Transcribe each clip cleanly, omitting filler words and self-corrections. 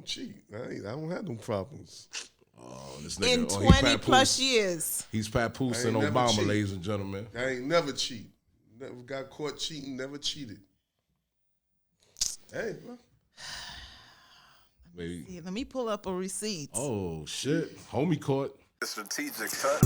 don't cheat. I don't have no problems. Oh, this nigga. In 20 plus years. He's papoosing Obama, cheat. ladies and gentlemen. I ain't never cheat. Never got caught cheating, never cheated. Hey, bro. Let me pull up a receipt. Oh, shit. Homie caught. Strategic cut.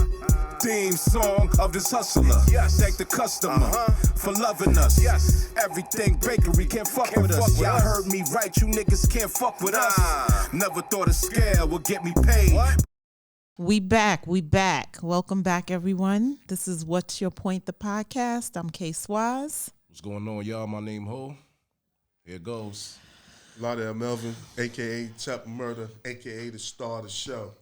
Theme song of this hustler. Yes. Thank the customer for loving us. Yes. Everything bakery can't fuck with us. Y'all heard me right, you niggas can't fuck with us. Never thought a scale would get me paid. What? We back. Welcome back, everyone. This is What's Your Point, the podcast. I'm Kay Swaz. What's going on, y'all? My name Ho. Here it goes. Lauderdale Melvin, a.k.a. Chop Murder, a.k.a. the star of the show.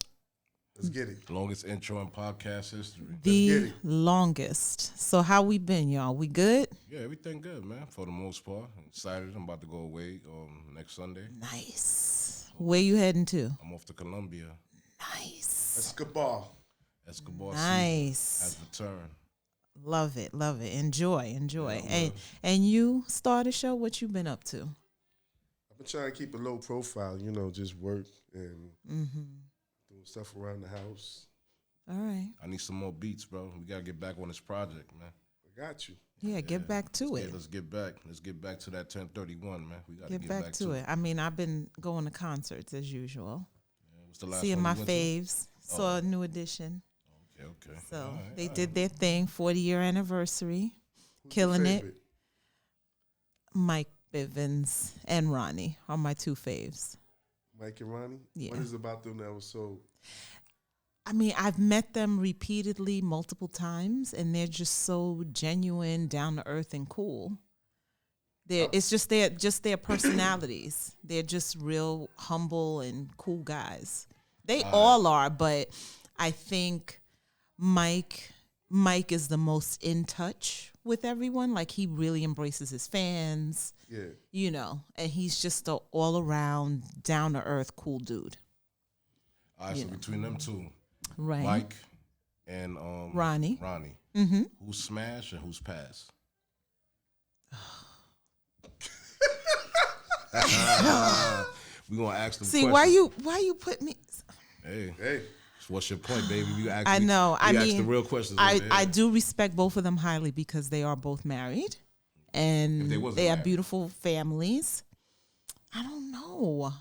Let's get it. Longest intro in podcast history. The longest. So how we been, y'all? We good? Yeah, everything good, man, for the most part. I'm excited. I'm about to go away next Sunday. Nice. Where you heading to? I'm off to Colombia. Nice. Escobar. Nice. has returned. Love it. Enjoy. Yeah, and you start a show, what you been up to? I've been trying to keep a low profile, just work and doing stuff around the house. All right. I need some more beats, bro. We gotta get back on this project, man. I got you. Yeah, get back to it. Let's get back. Let's get back to that 1031, man. We gotta get back to it. I mean, I've been going to concerts as usual. Yeah, what's the last Seeing one my you went faves. Saw a New Edition. Okay. So they did their thing, 40-year anniversary. Who's killing your it. favorite? Mike Bivens and Ronnie are my two faves. Mike and Ronnie? Yeah. What is it about them that was so... I mean, I've met them repeatedly multiple times, and they're just so genuine, down to earth, and cool. It's just their personalities. They're just real humble and cool guys. They all are, but I think Mike is the most in touch with everyone. Like, he really embraces his fans. Yeah. And he's just an all around, down to earth, cool dude. All right, so between them two, Right. Mike and Ronnie. Mm-hmm. Who's smash and who's pass? We gonna ask them. See, questions. why you put me? Hey. What's your point, baby? You actually, I know. I mean, ask the real questions. I do respect both of them highly because they are both married, and they have beautiful families. I don't know.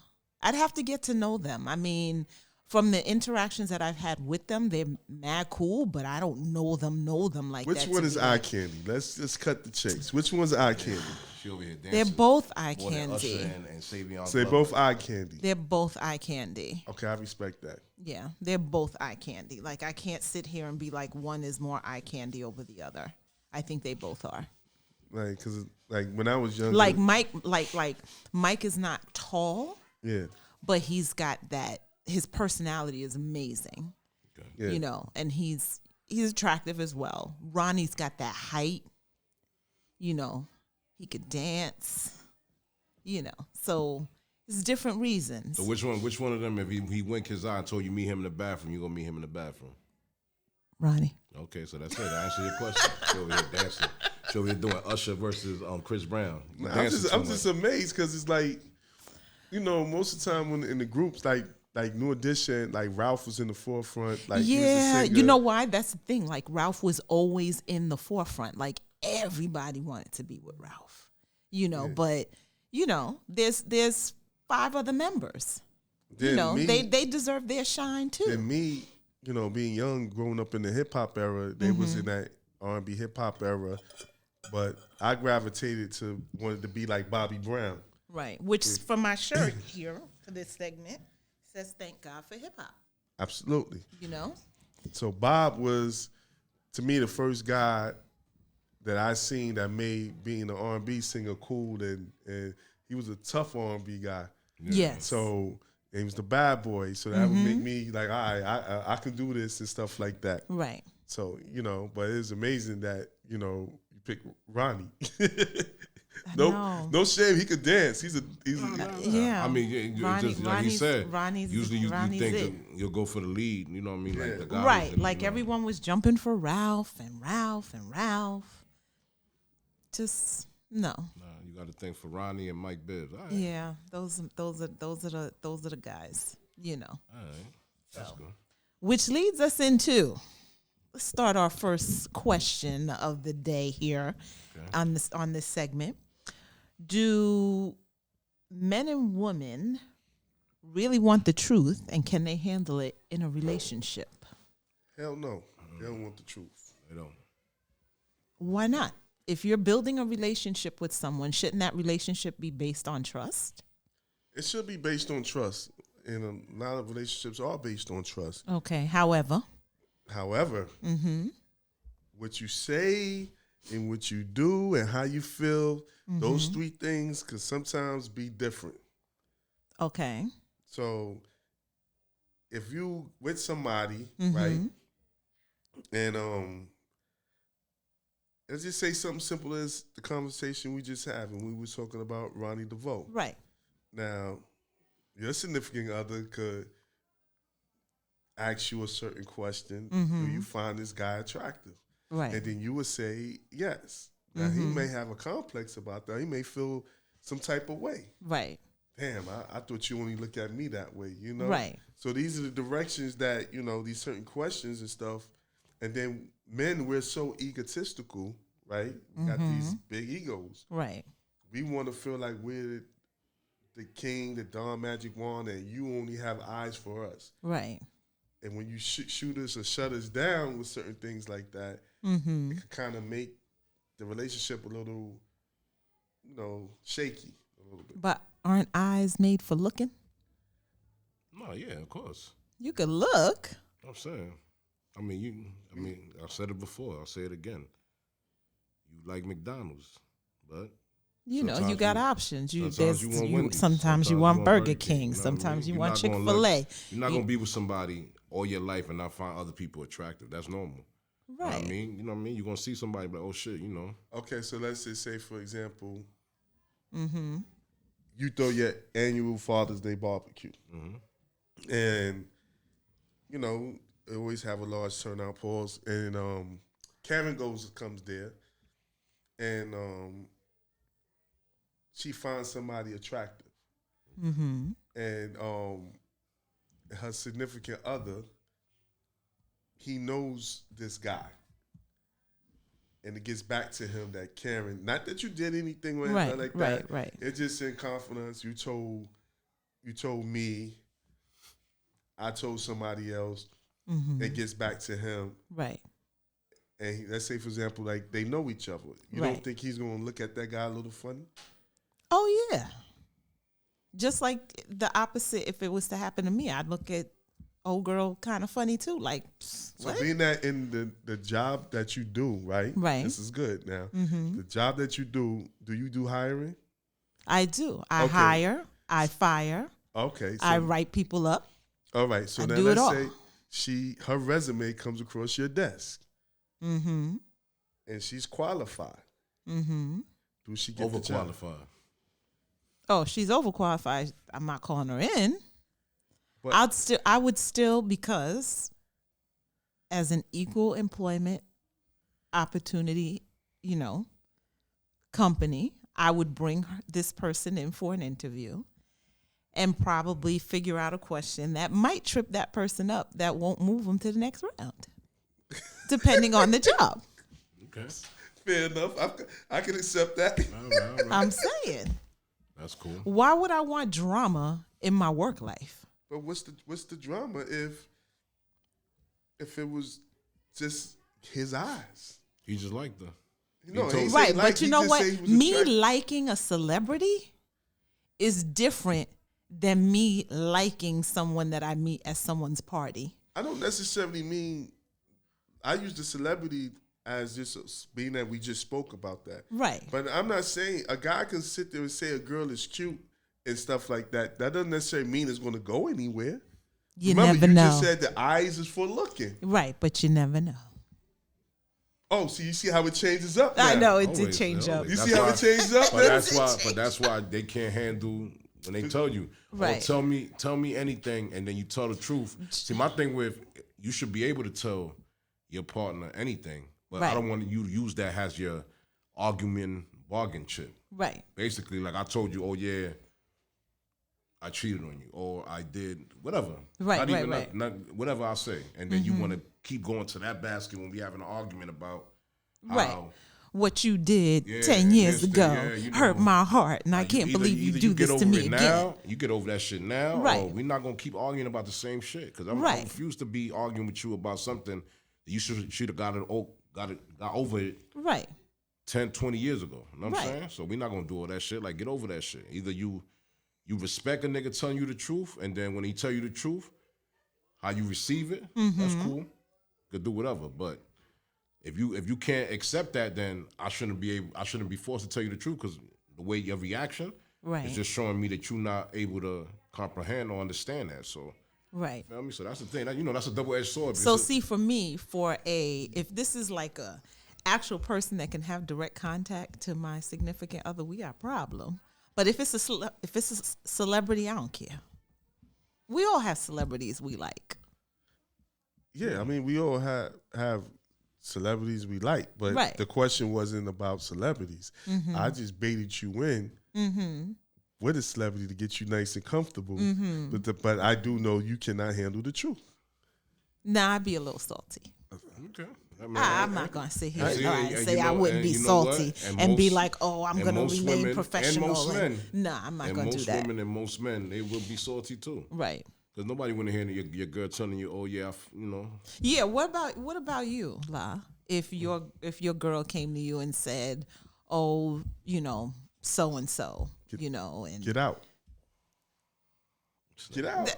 I'd have to get to know them. I mean, from the interactions that I've had with them, they're mad cool, but I don't know them like that. Which one is eye candy? Let's just cut the chase. Which one's eye candy? She over here dancing. They're both eye More than candy. Usher and Savion So they're both eye candy. They're both eye candy. Okay, I respect that. Yeah, they're both eye candy. Like, I can't sit here and be like one is more eye candy over the other. I think they both are. Like, cause when I was younger, Like Mike is not tall. Yeah. But he's got that. His personality is amazing. Okay. Yeah. And he's attractive as well. Ronnie's got that height. He could dance. So it's different reasons. So which one of them, if he winked his eye and told you meet him in the bathroom, you gonna meet him in the bathroom? Ronnie. Okay, so that's it. I answered your question. She over here dancing. She over here doing Usher versus Chris Brown. I'm just amazed because it's like, most of the time when in the groups, like New Edition, like Ralph was in the forefront. Like, yeah, you know why? That's the thing. Like, Ralph was always in the forefront. Like, everybody wanted to be with Ralph. But there's 5 other members. They deserve their shine too. And me, being young, growing up in the hip hop era, they was in that R&B hip hop era, but I gravitated to wanted to be like Bobby Brown. Right, which from my shirt here for this segment says "Thank God for Hip Hop." Absolutely. So Bob was, to me, the first guy that I seen that made being an R&B singer cool, and he was a tough R&B guy. Yes. So he was the bad boy. So that would make me like, all right, I can do this and stuff like that. Right. So but it's amazing that you pick Ronnie. No shame. He could dance. He's a yeah. I mean, just like he said, usually you think that you'll go for the lead. You know what I mean? Yeah. Like the guy right. Like everyone was jumping for Ralph and Ralph and Ralph. Just no. You got to think for Ronnie and Mike Bibbs. All right. Yeah, those are the guys. You know. All right. That's good. Which leads us into, let's start our first question of the day here on this segment. Do men and women really want the truth, and can they handle it in a relationship? Hell no. They don't want the truth. They don't. Why not? If you're building a relationship with someone, shouldn't that relationship be based on trust? It should be based on trust. And a lot of relationships are based on trust. Okay. However, what you say and what you do and how you feel, those three things could sometimes be different. okay. So if you with somebody, right, and let's just say something simple as the conversation we just had when we were talking about Ronnie DeVoe. Right. Now, your significant other could ask you a certain question. Do you find this guy attractive? Right. And then you would say yes. Now, he may have a complex about that. He may feel some type of way. Right. Damn, I thought you only look at me that way, you know? Right. So these are the directions that, these certain questions and stuff. And then men, we're so egotistical, right? We got these big egos. Right. We want to feel like we're the king, the Don Magic Wand, and you only have eyes for us. Right. And when you shoot us or shut us down with certain things like that, it can kind of make the relationship a little, shaky a little bit. But aren't eyes made for looking? No, yeah, of course. You could look. I'm saying. I've said it before. I'll say it again. You like McDonald's, but You sometimes got options. sometimes you want Wendy's. Sometimes you want Burger King. You know what I Sometimes mean? you You're want not gonna Chick-fil-A. You're not gonna be with somebody all your life and not find other people attractive. That's normal. Right. You know what I mean? You're gonna see somebody like, oh shit, Okay, so let's just say, for example, you throw your annual Father's Day barbecue. And, they always have a large turnout, pause. And Karen comes there, and she finds somebody attractive. And her significant other, he knows this guy. And it gets back to him that Karen, not that you did anything with her like that. Right. It's just in confidence. You told me, I told somebody else. It gets back to him. Right. And let's say, for example, like they know each other. You don't think he's going to look at that guy a little funny? Oh, yeah. Just like the opposite, if it was to happen to me, I'd look at old girl kind of funny too. Like, what? So being that in the job that you do, right? Right. This is good now. The job that you do you do hiring? I do. I hire. I fire. Okay. So, I write people up. all right. So I now do it let's all. say her resume comes across your desk. And she's qualified. Do she get the job? overqualified. Oh, she's overqualified. I'm not calling her in. But I would still, because as an equal employment opportunity, company, I would bring this person in for an interview and probably figure out a question that might trip that person up that won't move them to the next round, depending on the job. Okay. fair enough. I can accept that. All right. I'm saying. That's cool. Why would I want drama in my work life? But what's the drama if it was just his eyes? He just liked her. Right, but you know what? Me liking a celebrity is different than me liking someone that I meet at someone's party. I don't necessarily mean, I use the celebrity as just being that we just spoke about that. Right. But I'm not saying a guy can sit there and say a girl is cute and stuff like that. That doesn't necessarily mean it's going to go anywhere. Remember, never you know. You just said the eyes is for looking. Right, but you never know. Oh, so you see how it changes up now. I know it did change up. You see how it changes up? But that's why they can't handle when they tell you, right. tell me anything, and then you tell the truth. See, my thing with, you should be able to tell your partner anything, but I don't want you to use that as your argument bargain chip. Right. Basically, like I told you, oh yeah, I cheated on you, or I did whatever. Right, not right, even right. Not, whatever I say, and then you want to keep going to that basket when we having an argument about how what you did Yeah, 10 years this ago thing, you hurt know, my heart, and I like, can't believe you either do get this over to me it again. now, you get over that shit now, Right. or we're not gonna keep arguing about the same shit. Because I Right. refuse to be arguing with you about something that you should have got over it Right. 10, 20 years ago. You know what I'm Right. saying? So we're not gonna do all that shit. Like, get over that shit. Either you respect a nigga telling you the truth, and then when he tell you the truth, how you receive it, that's cool. You could do whatever. But if you can't accept that, then I shouldn't be forced to tell you the truth, because the way your reaction is just showing me that you're not able to comprehend or understand that. So Right. feel me? So that's the thing. That's a double-edged sword. So see, for me, if this is like a actual person that can have direct contact to my significant other, we got a problem. But if it's a celebrity, I don't care. We all have celebrities we like. Yeah, I mean, we all have celebrities we like, but Right. the question wasn't about celebrities. I just baited you in with a celebrity to get you nice and comfortable. But I do know you cannot handle the truth. Nah, I'd be a little salty. Okay. I mean, I'm not going to sit here and- and and say you know- I wouldn't and be you know what? salty And and be most- like, oh, I'm and going to most remain women- professional. And most men. Nah, I'm not And going to do most that. women and most men, they will be salty too. Right. Because nobody want to hear your girl telling you, oh yeah, you know. Yeah. What about you, La? If your girl came to you and said, oh, so and so, and Get out. Get out.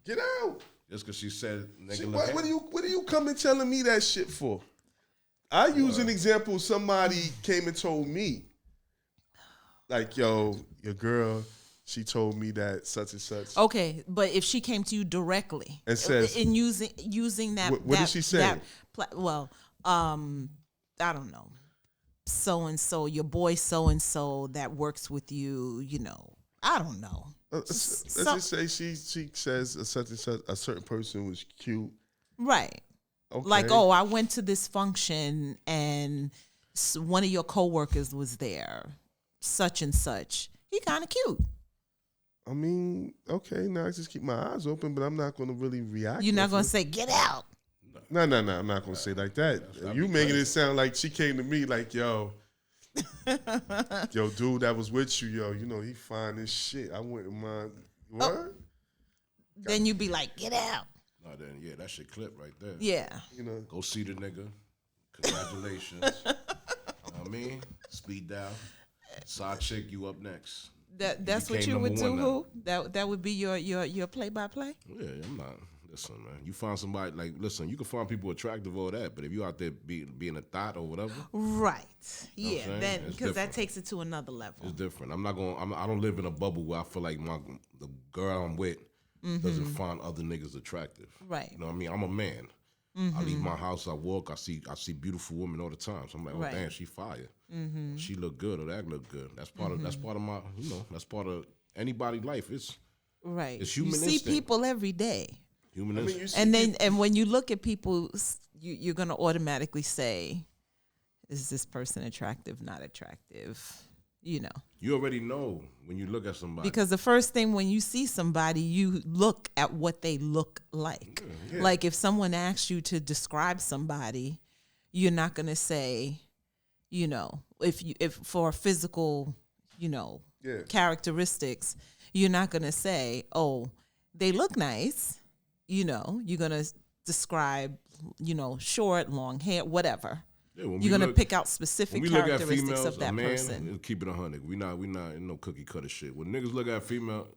Get out. Just because she said, nigga, See, look what are you coming telling me that shit for? I use an example. Somebody came and told me, like, yo, your girl, she told me that such and such. Okay, but if she came to you directly And says- and using that, What did she say? I don't know, so and so, your boy so and so that works with you, I don't know. Let's just say she says a certain person was cute. Right. Okay. Like, oh, I went to this function and one of your coworkers was there, such and such. He kind of cute. I mean, okay, now I just keep my eyes open, but I'm not going to really react. You're not going to to say, get out. No, I'm not going to say like that. You making it sound like she came to me like, yo, dude that was with you, yo, he fine as shit. I wouldn't mind. What? Oh. Then you be like, get out. No, then, yeah, that shit clip right there. Yeah. Go see the nigga. Congratulations. You know what I mean? Speed down. Side chick, you up next. That's what became you would number do, one who? That would be your play-by-play? Yeah, I'm not. Listen, man. You find somebody, listen, you can find people attractive or that, but if you out there being a thought or whatever. Right. You know Yeah, what I'm saying? then It's because that different. takes it to another level. It's different. I don't live in a bubble where I feel like the girl I'm with doesn't find other niggas attractive. Right. You know what I mean? I'm a man. I leave my house, I walk, I see beautiful women all the time. So I'm like, oh Right. damn, she fire. She look good or that look good. That's part of my, that's part of anybody's life. It's Right. It's human You see instinct. people every day. human I mean, instinct. And when you look at people, you're going to automatically say, is this person attractive, not attractive? You already know when you look at somebody. Because the first thing when you see somebody, you look at what they look like. Like if someone asks you to describe somebody, you're not going to say, if for physical, characteristics, you're not going to say, oh, they look nice. You're going to describe, short, long hair, whatever. Yeah, when we You're going to look- pick out when specific we look at characteristics females, of that a man, person. we'll keep it 100. We not in no cookie cutter shit. When niggas look at a female,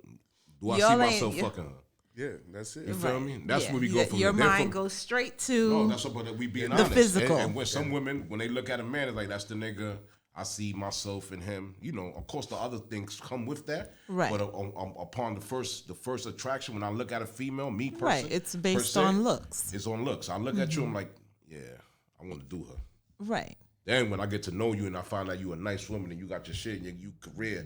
do I Y'all see ain't- myself yeah. fucking her? Yeah, that's it. You feel me? That's Yeah. where we go from Your there. mind goes straight to No, that's what we being the honest. physical. And when some women, when they look at a man, it's like, that's the nigga. I see myself in him. Of course, the other things come with that. Right. But upon the first attraction, when I look at a female, me person, Right, it's based per se, on looks. It's on looks. I look at you, I'm like, yeah, I want to do her. right. Then when I get to know you and I find out you a nice woman and you got your shit and you career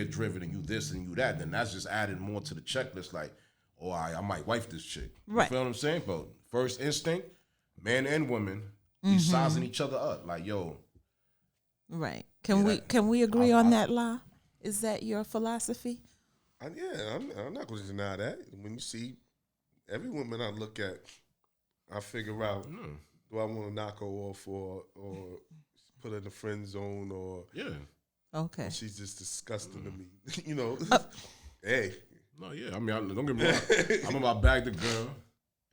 driven and you this and you that, then that's just adding more to the checklist. Like, oh, I might wife this chick. Right. You feel what I'm saying? But first instinct, man and woman, we sizing each other up. Like, yo, Right. Can we agree on that, La? Is that your philosophy? I'm not going to deny that. When you see every woman I look at, I figure out, do I want to knock her off or put her in the friend zone or Okay. she's just disgusting to me. Hey. No, yeah. I mean, don't get me wrong. I remember I bagged a girl,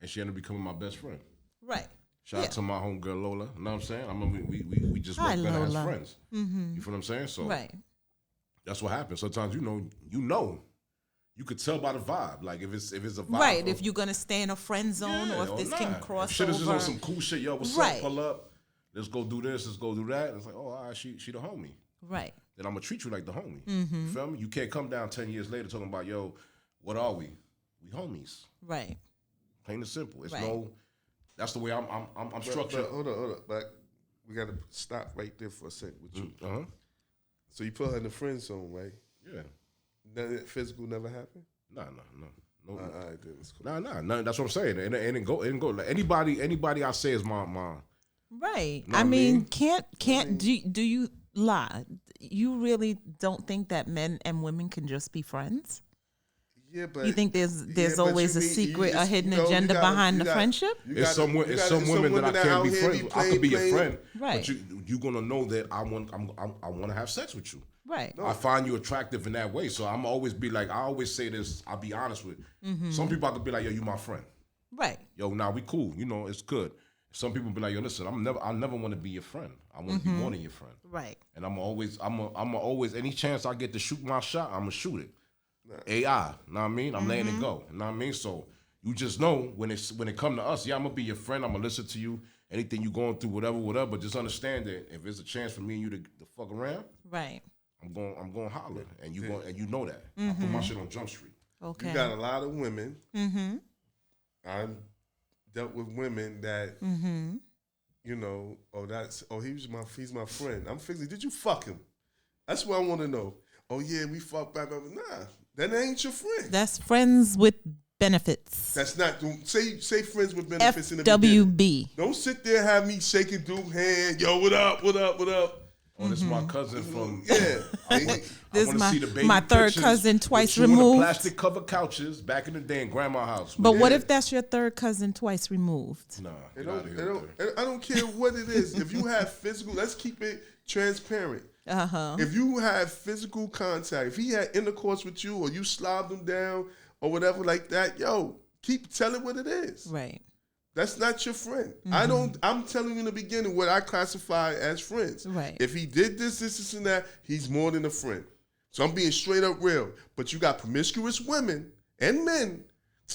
and she ended up becoming my best friend. Right. Shout out to my homegirl Lola. You know what I'm saying? I remember we just worked better as friends. Mm-hmm. You feel what I'm saying? So that's what happens. Sometimes you know. You could tell by the vibe. Like if it's a vibe. Right. If you're gonna stay in a friend zone or if this can cross if shit is just over. on some cool shit. Yo, what's up? Pull up. Let's go do this. Let's go do that. And it's like, oh, all right, she the homie. Right. Then I'm gonna treat you like the homie. You feel me? You can't come down 10 years later talking about, yo, what are we? We homies. Right. Plain and simple. It's that's the way I'm structured. But hold on. But we got to stop right there for a second with you. So you put her in the friend zone, right? Yeah. Nothing physical never happened? No. All right, then it's cool. Nah. That's what I'm saying. It ain't go. Like anybody I say is my. Right. You know I mean, mean? Do you lie? You really don't think that men and women can just be friends? Yeah, but you think there's always a secret, a hidden agenda behind the friendship? It's some women that I can't be friends with. I could be your friend, right? But you're gonna know that I want to have sex with you. Right. I find you attractive in that way. So I'm always be like, I always say this, I'll be honest with. Some people I could be like, yo, you my friend. Right. Yo, nah, we cool. It's good. Some people be like, yo, listen, I never want to be your friend. I want to be more than your friend. Right. And I'm always, any chance I get to shoot my shot, I'm gonna shoot it. AI, know what I mean? I'm letting it go. You know what I mean? So you just know when it come to us, I'm gonna be your friend, I'm gonna listen to you, anything you going through, whatever, but just understand that if there's a chance for me and you to fuck around, right. I'm going to holler, and you know that. I put my shit on Jump Street. Okay. You got a lot of women. I've dealt with women that, he's my friend. I'm fixing. Did you fuck him? That's what I want to know. Oh yeah, we fucked back. Nah, that ain't your friend. That's friends with benefits. That's not say friends with benefits. FWB. Don't sit there and have me shaking dude hand. Yo, what up? Oh, this is my cousin from. Yeah. This is my third cousin twice removed. Plastic covered couches back in the day in grandma's house. But what if that's your third cousin twice removed? Nah, I don't care what it is. If you have physical, let's keep it transparent. If you have physical contact, if he had intercourse with you or you slobbed him down or whatever like that, yo, keep telling what it is. Right. That's not your friend. I'm telling you in the beginning what I classify as friends. Right. If he did this, and that, he's more than a friend. So I'm being straight up real. But you got promiscuous women and men.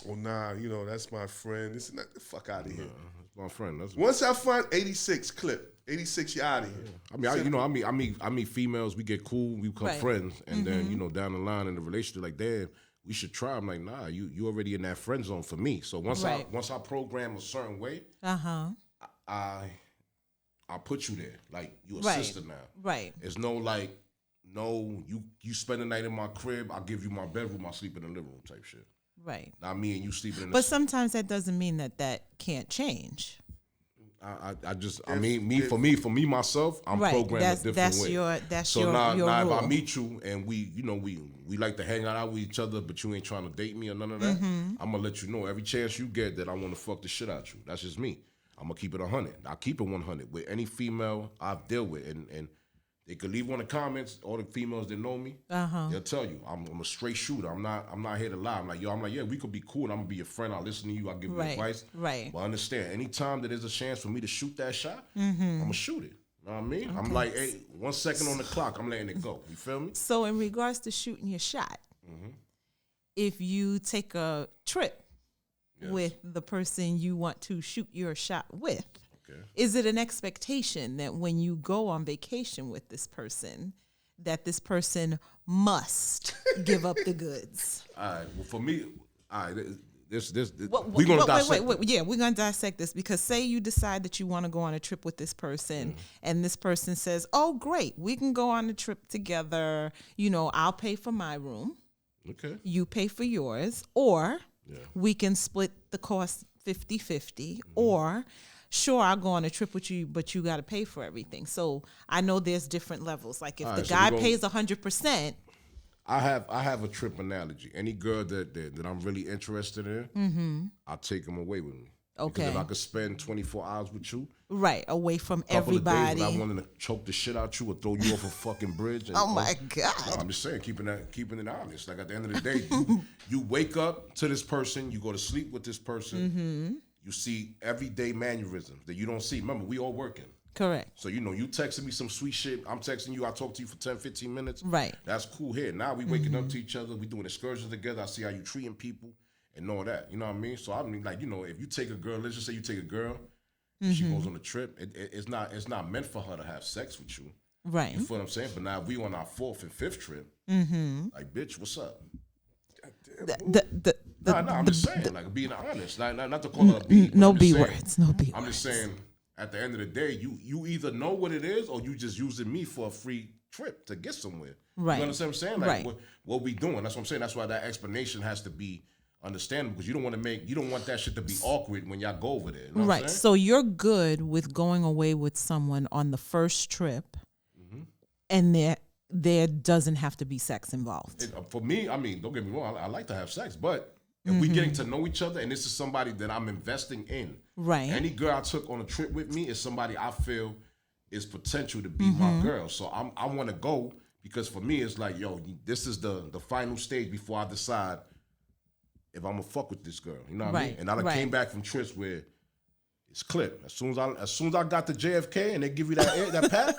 Oh, nah, that's my friend. This is not the fuck out of here. That's my friend. Once I find 86 clip, 86, you're out of here. I mean females, we get cool, we become friends. And then, down the line in the relationship, like, damn, we should try. I'm like, nah, you already in that friend zone for me. So once I program a certain way, I put you there. Like, you a sister now. Right. It's you spend the night in my crib, I'll give you my bedroom, I'll sleep in the living room type shit. Right. Not me and you sleeping in the... But sometimes that doesn't mean that can't change. For me myself, I'm programmed a different way. That's your rule. If I meet you and we like to hang out with each other, but you ain't trying to date me or none of that, I'm gonna let you know every chance you get that I want to fuck the shit out you. That's just me. I'm gonna keep it 100. I keep it 100 with any female I've dealt with, and they could leave one in the comments. All the females that know me, they'll tell you I'm a straight shooter. I'm not here to lie. I'm like, yeah, we could be cool, and I'm gonna be your friend. I'll listen to you. I'll give you advice. Right. But understand, anytime that there's a chance for me to shoot that shot, I'm gonna shoot it. You know what I mean? Okay. I'm like, hey, 1 second on the clock, I'm letting it go. You feel me? So in regards to shooting your shot, if you take a trip with the person you want to shoot your shot with, is it an expectation that when you go on vacation with this person, that this person must give up the goods? All right. Well, for me, we're gonna dissect. Wait. Yeah, we're gonna dissect this because say you decide that you want to go on a trip with this person, and this person says, "Oh, great, we can go on the trip together. I'll pay for my room. Okay. You pay for yours, or we can split the cost 50-50, or." sure, I'll go on a trip with you, but you got to pay for everything. So I know there's different levels. Like if the guy pays 100%. I have a trip analogy. Any girl that I'm really interested in, I'll take them away with me. Okay. Because if I could spend 24 hours with you, right, away from couple everybody. Of days when I wanted to choke the shit out you or throw you off a fucking bridge. And, oh my God. No, I'm just saying, keeping it honest. Like at the end of the day, you wake up to this person, you go to sleep with this person, you see everyday mannerisms that you don't see. Remember, we all working. Correct. So, you texting me some sweet shit. I'm texting you. I talk to you for 10, 15 minutes. Right. That's cool here. Now we waking up to each other. We doing excursions together. I see how you treating people and all that. You know what I mean? So, I mean, like, if you take a girl, let's just say you take a girl, she goes on a trip, it's not meant for her to have sex with you. Right. You feel what I'm saying? But now if we on our 4th and 5th trip, like, bitch, what's up? I'm just saying, like, being honest. Not to call her a B. No B words. No B words. I'm just saying, at the end of the day, you either know what it is or you just using me for a free trip to get somewhere. Right. You understand what I'm saying? Like, right. what we doing? That's what I'm saying. That's why that explanation has to be understandable, because you don't want that shit to be awkward when y'all go over there. You know right. So you're good with going away with someone on the first trip, and there doesn't have to be sex involved. For me, I mean, don't get me wrong, I like to have sex, but if we getting to know each other and this is somebody that I'm investing in, right? Any girl I took on a trip with me is somebody I feel is potential to be my girl. So I want to go, because for me it's like, yo, this is the final stage before I decide if I'm gonna fuck with this girl. You know what I mean? And I came back from trips where it's clip. As soon as I got to JFK and they give you that pat.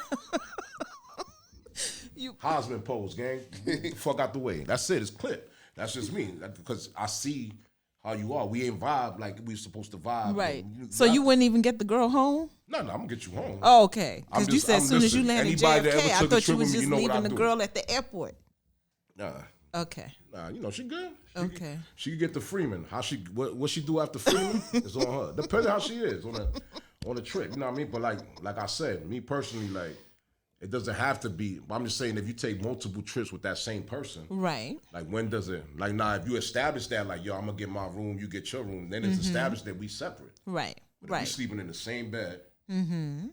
Hosman pose, gang. Get the fuck out the way. That's it. It's clip. That's just me. Because I see how you are. We ain't vibe like we supposed to vibe. Right. So you wouldn't even get the girl home? No, I'm gonna get you home. Oh, okay. Because you said as soon as you listen, landed anybody that JFK, ever I took a thought you trip was with me, just you know what I leaving the do. girl at the airport. Nah. Okay. Nah, she good. Okay. She could get the Freeman. What she do after Freeman is on her. Depending how she is on a trip. You know what I mean? But like I said, me personally, like, it doesn't have to be. I'm just saying, if you take multiple trips with that same person, right? Like, when does it? Like, nah, if you establish that, like, yo, I'm gonna get my room, you get your room, then it's established that we separate. Right. But if we sleeping in the same bed. We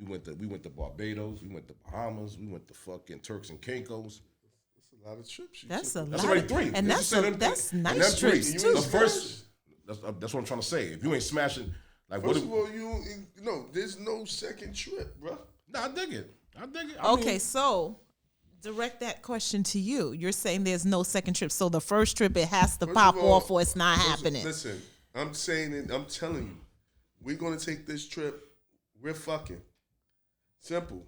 went to Barbados, we went to Bahamas, we went to fucking Turks and Caicos. That's a lot of trips. That's a lot. That's already 3. And that's nice trips too. The first. That's what I'm trying to say. If you ain't smashing. Like, first of all, there's no second trip, bro. Nah, I dig it. Okay, so direct that question to you. You're saying there's no second trip, so the first trip it has to pop off, or it's not happening. Listen, I'm saying it. I'm telling you, we're gonna take this trip. We're fucking simple.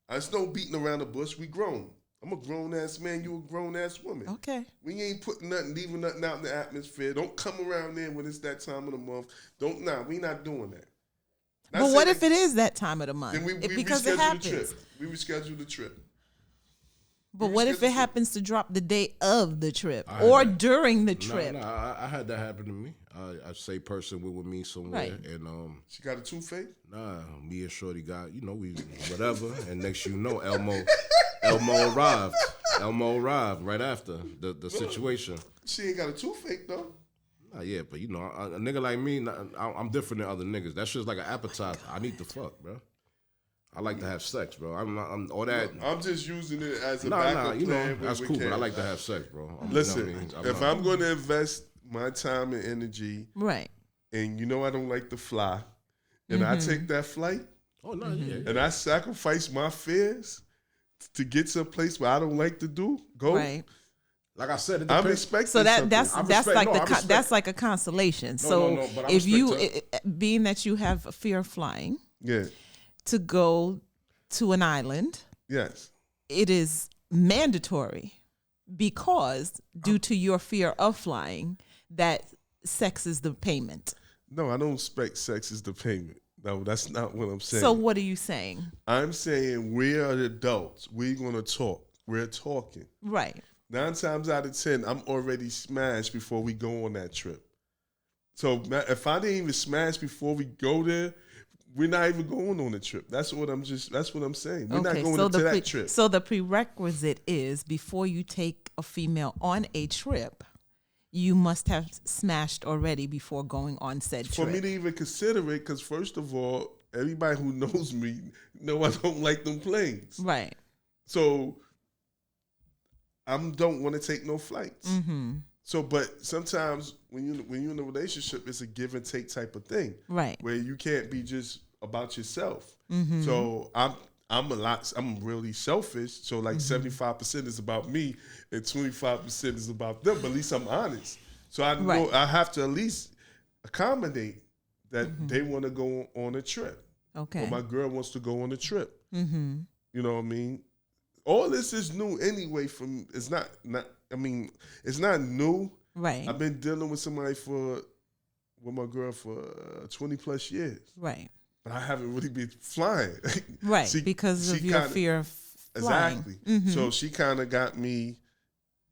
There's no beating around the bush. We grown. I'm a grown ass man. You a grown ass woman. Okay. We ain't putting nothing, leaving nothing out in the atmosphere. Don't come around there when it's that time of the month. We not doing that. But what if it is that time of the month? Then we because reschedule it happens. the trip. We reschedule the trip. But what if it happens to drop the day of the trip or during the trip? No, I had that happen to me. I say person with me somewhere, and she got a toothache. Nah, me and Shorty got we whatever, and next you know Elmo arrived. Elmo arrived right after the situation. She ain't got a toothache though. Nah, yeah, but a nigga like me, I'm different than other niggas. That shit's like an appetizer. I need to fuck, bro. I like to have sex, bro. I'm all that. I'm just using it as a backup plan. That's cool, but I like to have sex, bro. Listen, if I'm going to invest my time and energy, right, and I don't like to fly, and I take that flight, and I sacrifice my fares to get to a place where I don't like to go, right. Like I said, I'm expecting. So that's like a consolation. But if you, being that you have a fear of flying, to go to an island, yes, it is mandatory because due to your fear of flying, that sex is the payment. No, I don't expect sex is the payment. No, that's not what I'm saying. So what are you saying? I'm saying we're adults. We're going to talk. We're talking. Right. 9 times out of 10, I'm already smashed before we go on that trip. So if I didn't even smash before we go there, we're not even going on the trip. That's what I'm saying. We're not going into that trip. So the prerequisite is before you take a female on a trip, you must have smashed already before going on said For trip. me to even consider it, because first of all, everybody who knows me know I don't like them planes. Right. So I don't want to take no flights. Mm-hmm. So, but sometimes when you're in a relationship, it's a give and take type of thing, Right. where you can't be just about yourself. Mm-hmm. So I'm really selfish. So like 75% is about me and 25% is about them. But at least I'm honest. So I know I have to at least accommodate that they want to go on a trip. Okay. Or my girl wants to go on a trip. Mm-hmm. You know what I mean? All this is new anyway. It's not. I mean, it's not new. Right. I've been dealing with somebody with my girl for 20 plus years. Right. But I haven't really been flying. Right. Because of your fear of flying. Exactly. Mm-hmm. So she kind of got me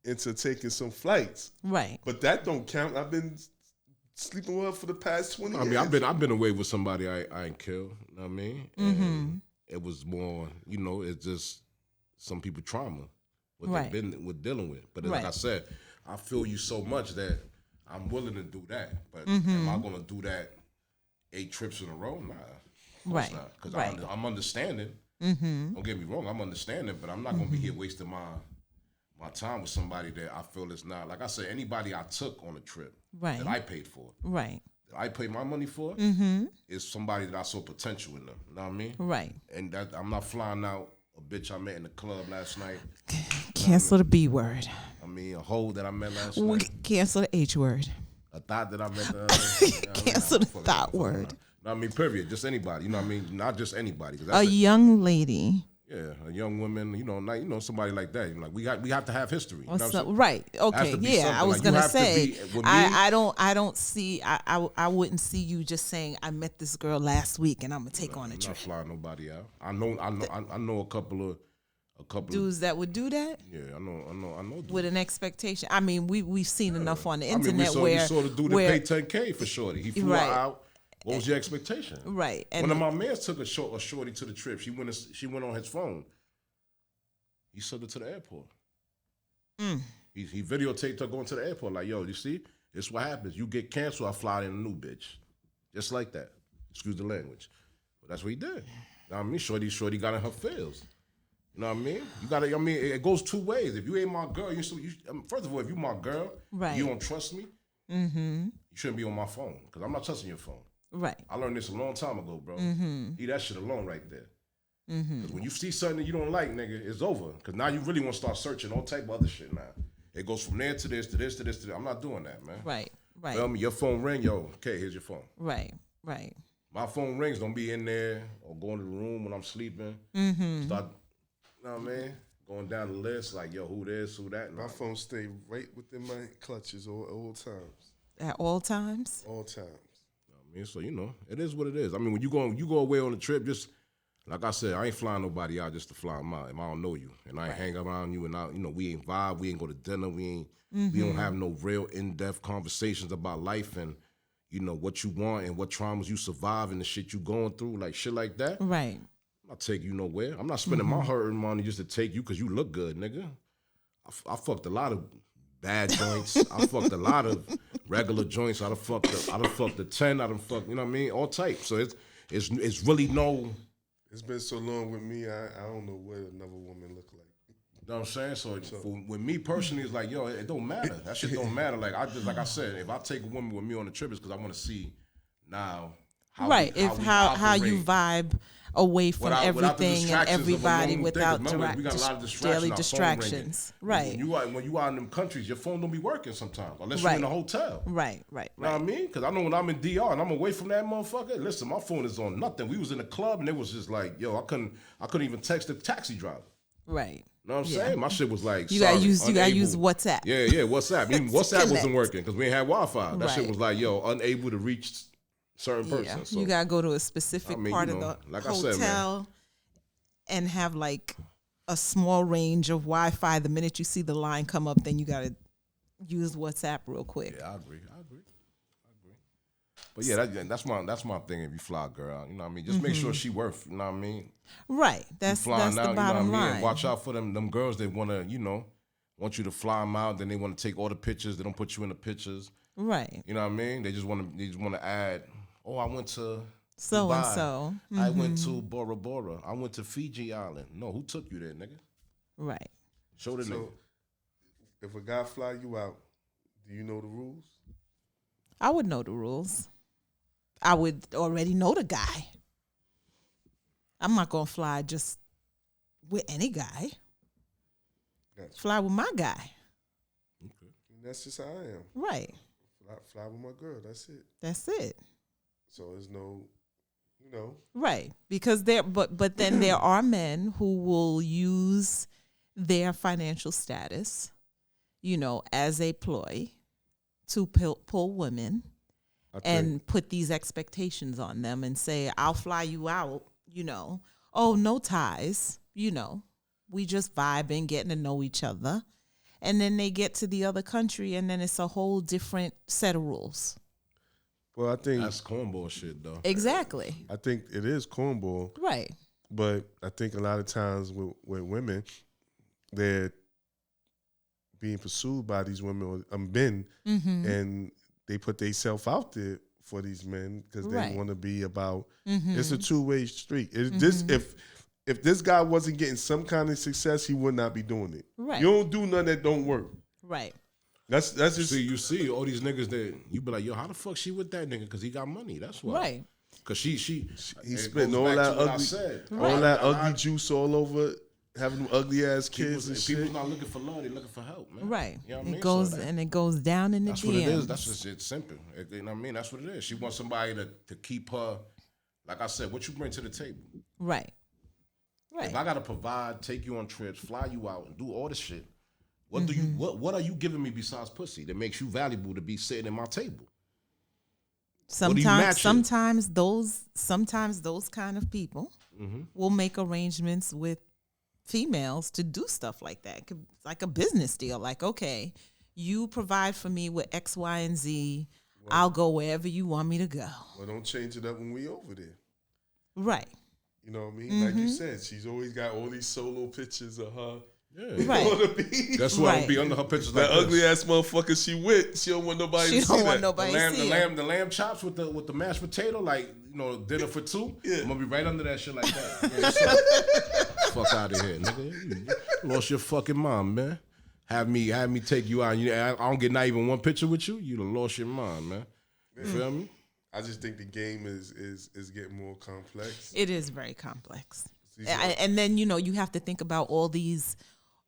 into taking some flights. Right. But that don't count. I've been sleeping with her for the past 20 years. I mean, I've been away with somebody I ain't killed. You know what I mean? And it was more, it's just some people trauma what they've been dealing with. But like I said, I feel you so much that I'm willing to do that. But am I gonna do that 8 trips in a row? Nah. Right. Because I'm understanding. Don't get me wrong, I'm understanding, but I'm not gonna be here wasting my time with somebody that I feel is not, like I said, anybody I took on a trip that I paid for. Right. That I paid my money for is somebody that I saw potential in them. You know what I mean? Right. And that I'm not flying out a bitch I met in the club last night. Cancel the B word. I mean, a hoe that I met last night. Cancel the H word. A thought that I met the other day. Cancel the thought word. I mean, period. Just anybody. You know what I mean? Not just anybody. A young lady. Yeah, a young woman. Not somebody like that. Like we have to have history. You know what I'm saying? Right. Okay. Yeah. I was gonna say. I don't see. I wouldn't see you just saying I met this girl last week and I'm gonna take on a I'm trip. not flying nobody out. I know a couple of dudes that would do that. Yeah, I know. Dudes. With an expectation. I mean, we've seen enough on the internet we saw the dude that paid $10K for shorty. He flew out. What was your expectation? Right. And one of my mans took a shorty to the trip. She went on his phone. He sent her to the airport. He videotaped her going to the airport. Like, yo, you see, this is what happens. You get canceled, I fly in a new bitch, just like that. Excuse the language, but that's what he did. You know what I mean, shorty got in her feels. You know what I mean? You gotta. I mean, it goes 2 ways. If you ain't my girl, first of all, if you my girl, you don't trust me. You shouldn't be on my phone because I'm not trusting your phone. Right. I learned this a long time ago, bro. Leave that shit alone right there. Because when you see something that you don't like, nigga, it's over. Because now you really want to start searching all type of other shit now. It goes from there to this, to this, to this, to this. I'm not doing that, man. Right. Tell me, your phone ring, yo, okay, here's your phone. Right. My phone rings, don't be in there or go into the room when I'm sleeping. Start, you know what I mean? Going down the list, like, yo, who this, who that. My phone stay right within my clutches all times. At all times? All times. I mean, so, it is what it is. I mean, when you go away on a trip, just, like I said, I ain't flying nobody out just to fly them out. If I don't know you and I ain't hang around you and we ain't vibe, we ain't go to dinner, we don't have no real in-depth conversations about life and, what you want and what traumas you survive and the shit you going through, like shit like that. Right. I'm not taking you nowhere. I'm not spending my hard-earned money just to take you because you look good, nigga. I fucked a lot of bad joints. I fucked a lot of regular joints. I done fucked the 10. I done fucked, you know what I mean? All types. So it's really no. It's been so long with me, I don't know what another woman look like. You know what I'm saying? So with me personally, it's like, yo, it don't matter. That shit don't matter. Like I said, if I take a woman with me on the trip, it's because I want to see now how you vibe away from everything and everybody without daily distractions. Right. When you out in them countries, your phone don't be working sometimes unless you're in a hotel. Right. You know what I mean? Because I know when I'm in DR and I'm away from that motherfucker, listen, my phone is on nothing. We was in the club and it was just like, yo, I couldn't even text the taxi driver. Right. You know what I'm saying? My shit was like, you gotta use WhatsApp. Yeah, WhatsApp. Even WhatsApp wasn't working because we ain't had Wi-Fi. That shit was like, yo, unable to reach certain person. So, you gotta go to a specific part of the like hotel and have like a small range of Wi-Fi. The minute you see the line come up, then you gotta use WhatsApp real quick. Yeah, I agree. But yeah, that's my thing. If you fly a girl, you know what I mean. Just make sure she worth. You know what I mean. Right. That's the bottom line. And watch out for them girls that wanna, want you to fly them out. Then they want to take all the pictures. They don't put you in the pictures. Right. You know what I mean? They just want to add. Oh, I went to so Dubai. and so. I went to Bora Bora. I went to Fiji Island. No, who took you there, nigga? Right. Show the nigga. If a guy fly you out, do you know the rules? I would know the rules. I would already know the guy. I'm not gonna fly just with any guy. Gotcha. Fly with my guy. Okay. And that's just how I am. Right. Fly with my girl. That's it. That's it. So there's no, you know. Right. Because but then there are men who will use their financial status, you know, as a ploy to pull women and put these expectations on them and say, I'll fly you out, you know. Oh, no ties, you know. We just vibing, getting to know each other. And then they get to the other country and then it's a whole different set of rules. Well, I think that's cornball shit, though. Exactly. I think it is cornball. Right. But I think a lot of times with women, they're being pursued by these women or men, and they put themselves out there for these men because they want to be about. It's a two-way street. If this guy wasn't getting some kind of success, he would not be doing it. Right. You don't do nothing that don't work. Right. That's just you see all these niggas that you be like, yo, how the fuck she with that nigga? Because he got money. That's why. Right. Because he spitting all that ugly juice all over, having them ugly ass kids and shit. People's not looking for love; they looking for help, man. Right. You know what it I mean? goes so and it goes down in the that's DMs. What it is. That's just it's simple. You know what I mean? That's what it is. She wants somebody to keep her. Like I said, what you bring to the table. Right. Right. If I gotta provide, take you on trips, fly you out, and do all this shit, what do you what are you giving me besides pussy that makes you valuable to be sitting at my table? Sometimes those kind of people will make arrangements with females to do stuff like that. It's like a business deal. Like, okay, you provide for me with X, Y, and Z. Well, I'll go wherever you want me to go. Well, don't change it up when we over there. Right. You know what I mean? Like you said, she's always got all these solo pictures of her. Yeah. Right. On the beach. That's why I'll be under her pictures like that ugly ass motherfucker she with. She don't want nobody to see that. She don't want nobody to see the lamb chops with the mashed potato, like, you know, dinner for two. Yeah. I'm gonna be right under that shit like that. Yeah, fuck out of here, nigga. You lost your fucking mind, man. Have me take you out. I don't get not even one picture with you. You done lost your mind, man. You feel me? I just think the game is getting more complex. It is very complex. And then, you know, you have to think about all these,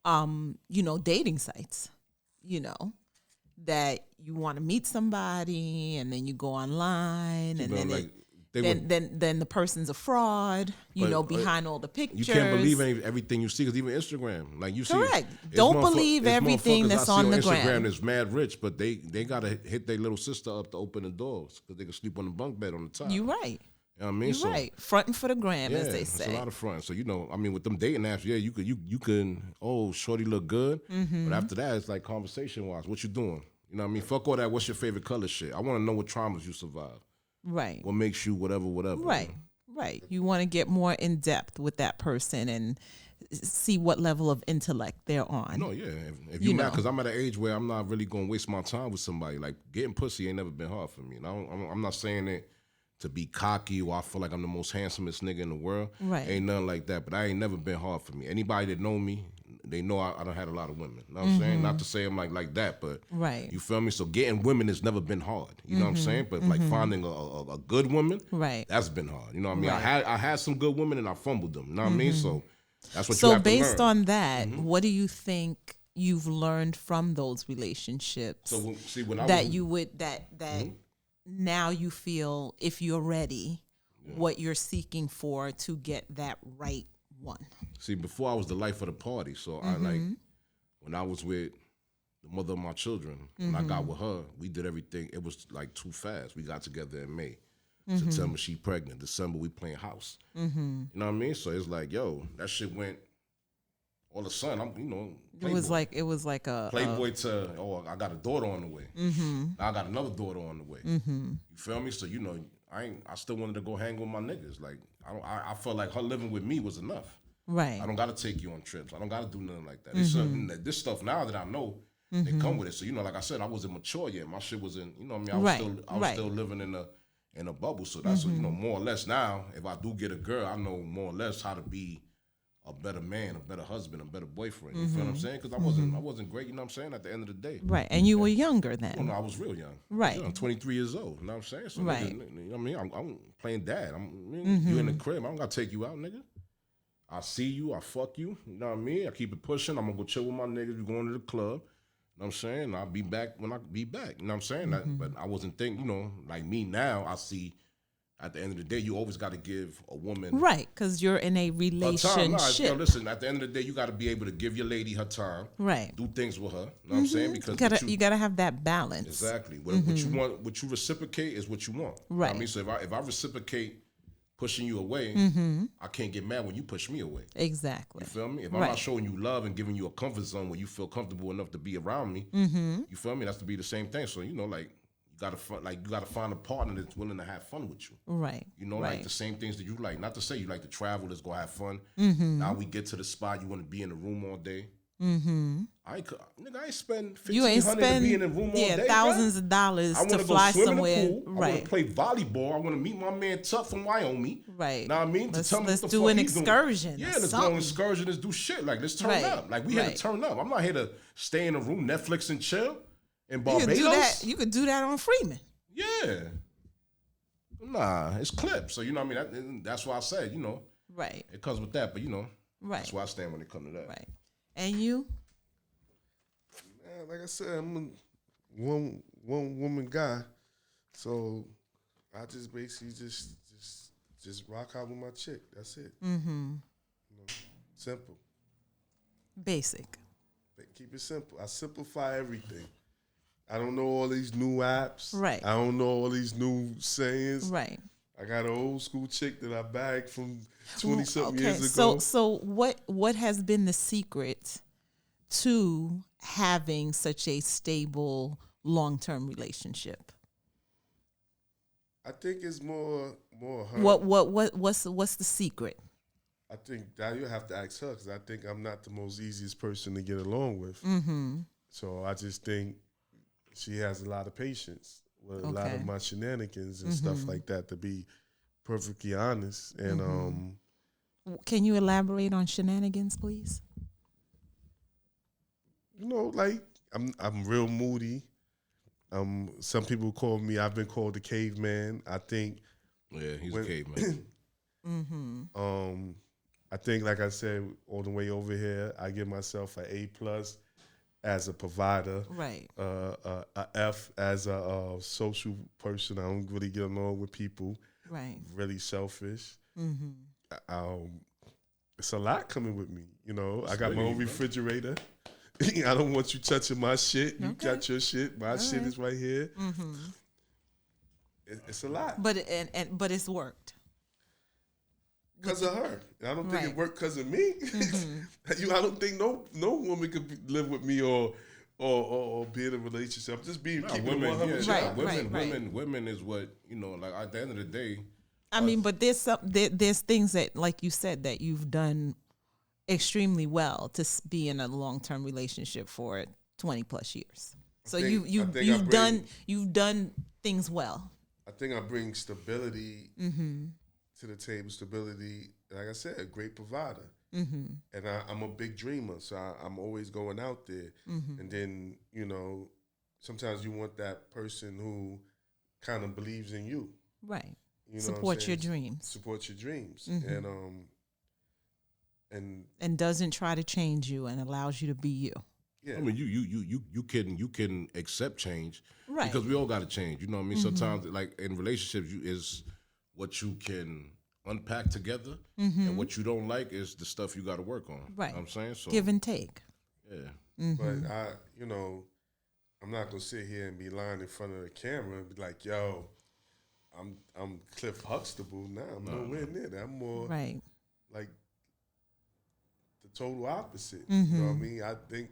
you know, dating sites, you know, that you want to meet somebody and then you go online and then the person's a fraud, you know, behind all the pictures. You can't believe everything you see because even Instagram, like you see. Correct. Don't believe everything that's on the gram. Instagram is mad rich, but they got to hit their little sister up to open the doors because they can sleep on the bunk bed on the top. You're right. You know what I mean? You're right. Fronting for the gram, as they say. It's a lot of front. So, you know, I mean, with them dating apps, yeah, you can, oh, shorty look good. But after that, it's like conversation-wise. What you doing? You know what I mean? Fuck all that. What's your favorite color shit? I want to know what traumas you survived. Right. What makes you whatever. Right. Right. You want to get more in depth with that person and see what level of intellect they're on. No, yeah. If you mad, because I'm at an age where I'm not really going to waste my time with somebody. Like, getting pussy ain't never been hard for me. And I'm not saying it to be cocky or I feel like I'm the most handsomest nigga in the world. Right. Ain't nothing like that. But I ain't never been hard for me. Anybody that know me, they know I done had a lot of women. You know what I'm saying? Not to say I'm like that, but you feel me? So getting women has never been hard. You know what I'm saying? But like finding a good woman, that's been hard. You know what I mean? Right. I had some good women and I fumbled them. You know what I mean? So that's what so you have to learn. based on that, what do you think you've learned from those relationships? So see, when now you feel if you're ready, what you're seeking for to get that right one. See, before I was the life of the party, so I like when I was with the mother of my children, when I got with her, we did everything. It was like too fast. We got together in May. September, she pregnant. December, we playing house. You know what I mean? So it's like, yo, that shit went all of a sudden. I'm, you know, Playboy. It was like a Playboy to, oh, I got a daughter on the way. Now I got another daughter on the way. You feel me? So, you know, I still wanted to go hang with my niggas. Like, I felt like her living with me was enough. Right. I don't got to take you on trips. I don't got to do nothing like that. It's something that this stuff now that I know, they come with it. So, like I said, I wasn't mature yet. My shit wasn't, I mean, I was still living in a bubble. So that's, more or less now, if I do get a girl, I know more or less how to be a better man, a better husband, a better boyfriend. You feel what I'm saying? Because I wasn't great, you know what I'm saying, at the end of the day. Right. And you were younger then. Well, no, I was real young. Right. I'm 23 years old. You know what I'm saying? So, Right. nigga, you know what I mean? I'm playing dad. You in the crib. I don't got to take you out, nigga. I see you. I fuck you. You know what I mean? I keep it pushing. I'm going to go chill with my niggas. We're going to the club. You know what I'm saying? I'll be back when I be back. You know what I'm saying? But I wasn't thinking, like me now, I see at the end of the day, you always got to give a woman. Right, because you're in a relationship. No, listen, at the end of the day, you got to be able to give your lady her time. Right. Do things with her. You know what I'm saying? Because you gotta have that balance. Exactly. What you want, what you reciprocate is what you want. Right. You know what I mean? So if I reciprocate pushing you away, I can't get mad when you push me away. Exactly. You feel me? If I'm not showing you love and giving you a comfort zone where you feel comfortable enough to be around me, you feel me? That's to be the same thing. So, like, you gotta find a partner that's willing to have fun with you. Right. Like the same things that you like. Not to say you like to travel, let's go have fun. Now we get to the spot, you want to be in the room all day. I ain't spend $1,500 to be in the room all day. Thousands of dollars to fly somewhere. I want to play volleyball. I want to meet my man Tuck from Wyoming. Right. Know what I mean? Let's do an excursion. Yeah, let's go on an excursion. Let's do shit. Like, let's turn up. Like, we had to turn up. I'm not here to stay in a room, Netflix and chill in Barbados. You could do that on Freeman. Yeah. Nah, it's clips. So, you know what I mean? That's why I said, Right. it comes with that. But, right. That's where I stand when it comes to that. Right. And you? Man, like I said, I'm a one woman guy. So I just basically just rock out with my chick. That's it. Simple. Basic. Keep it simple. I simplify everything. I don't know all these new apps. Right. I don't know all these new sayings. Right. I got an old school chick that I bagged from 20-something years ago. So what has been the secret to having such a stable long-term relationship? I think it's more her. What's the secret? I think that you have to ask her because I think I'm not the most easiest person to get along with. So I just think she has a lot of patience with a lot of my shenanigans and stuff like that, to be perfectly honest. And can you elaborate on shenanigans, please? Like I'm real moody. Some people call me. I've been called the caveman. I think. Yeah, he's a caveman. I think, like I said, all the way over here, I give myself an A+ as a provider. Right. A F as a social person. I don't really get along with people. Right. Really selfish. It's a lot coming with me. I got my own refrigerator. I don't want you touching my shit. You got your shit. My shit is right here. It's a lot. But it's worked. Because of her. I don't think it worked because of me. I don't think no woman could live with me or be in a relationship. Just being keeping women. Women is what like at the end of the day. I mean, but there's things that, like you said, that you've done extremely well to be in a long-term relationship for 20+ years. So you've done things well. I think I bring stability to the table. Stability, like I said, a great provider. And I'm a big dreamer, so I'm always going out there. And then, sometimes you want that person who kind of believes in you. Right. Support your dreams. Support your dreams. And doesn't try to change you and allows you to be you. Yeah. I mean, you can accept change, right? Because we all got to change. You know what I mean? Sometimes, like in relationships, is what you can unpack together, and what you don't like is the stuff you got to work on. Right. You know what I'm saying? So give and take. Yeah. But I'm not gonna sit here and be lying in front of the camera and be like, "Yo, I'm Cliff Huxtable now." I'm nowhere near that. I'm more like the total opposite. You know what I mean? I think,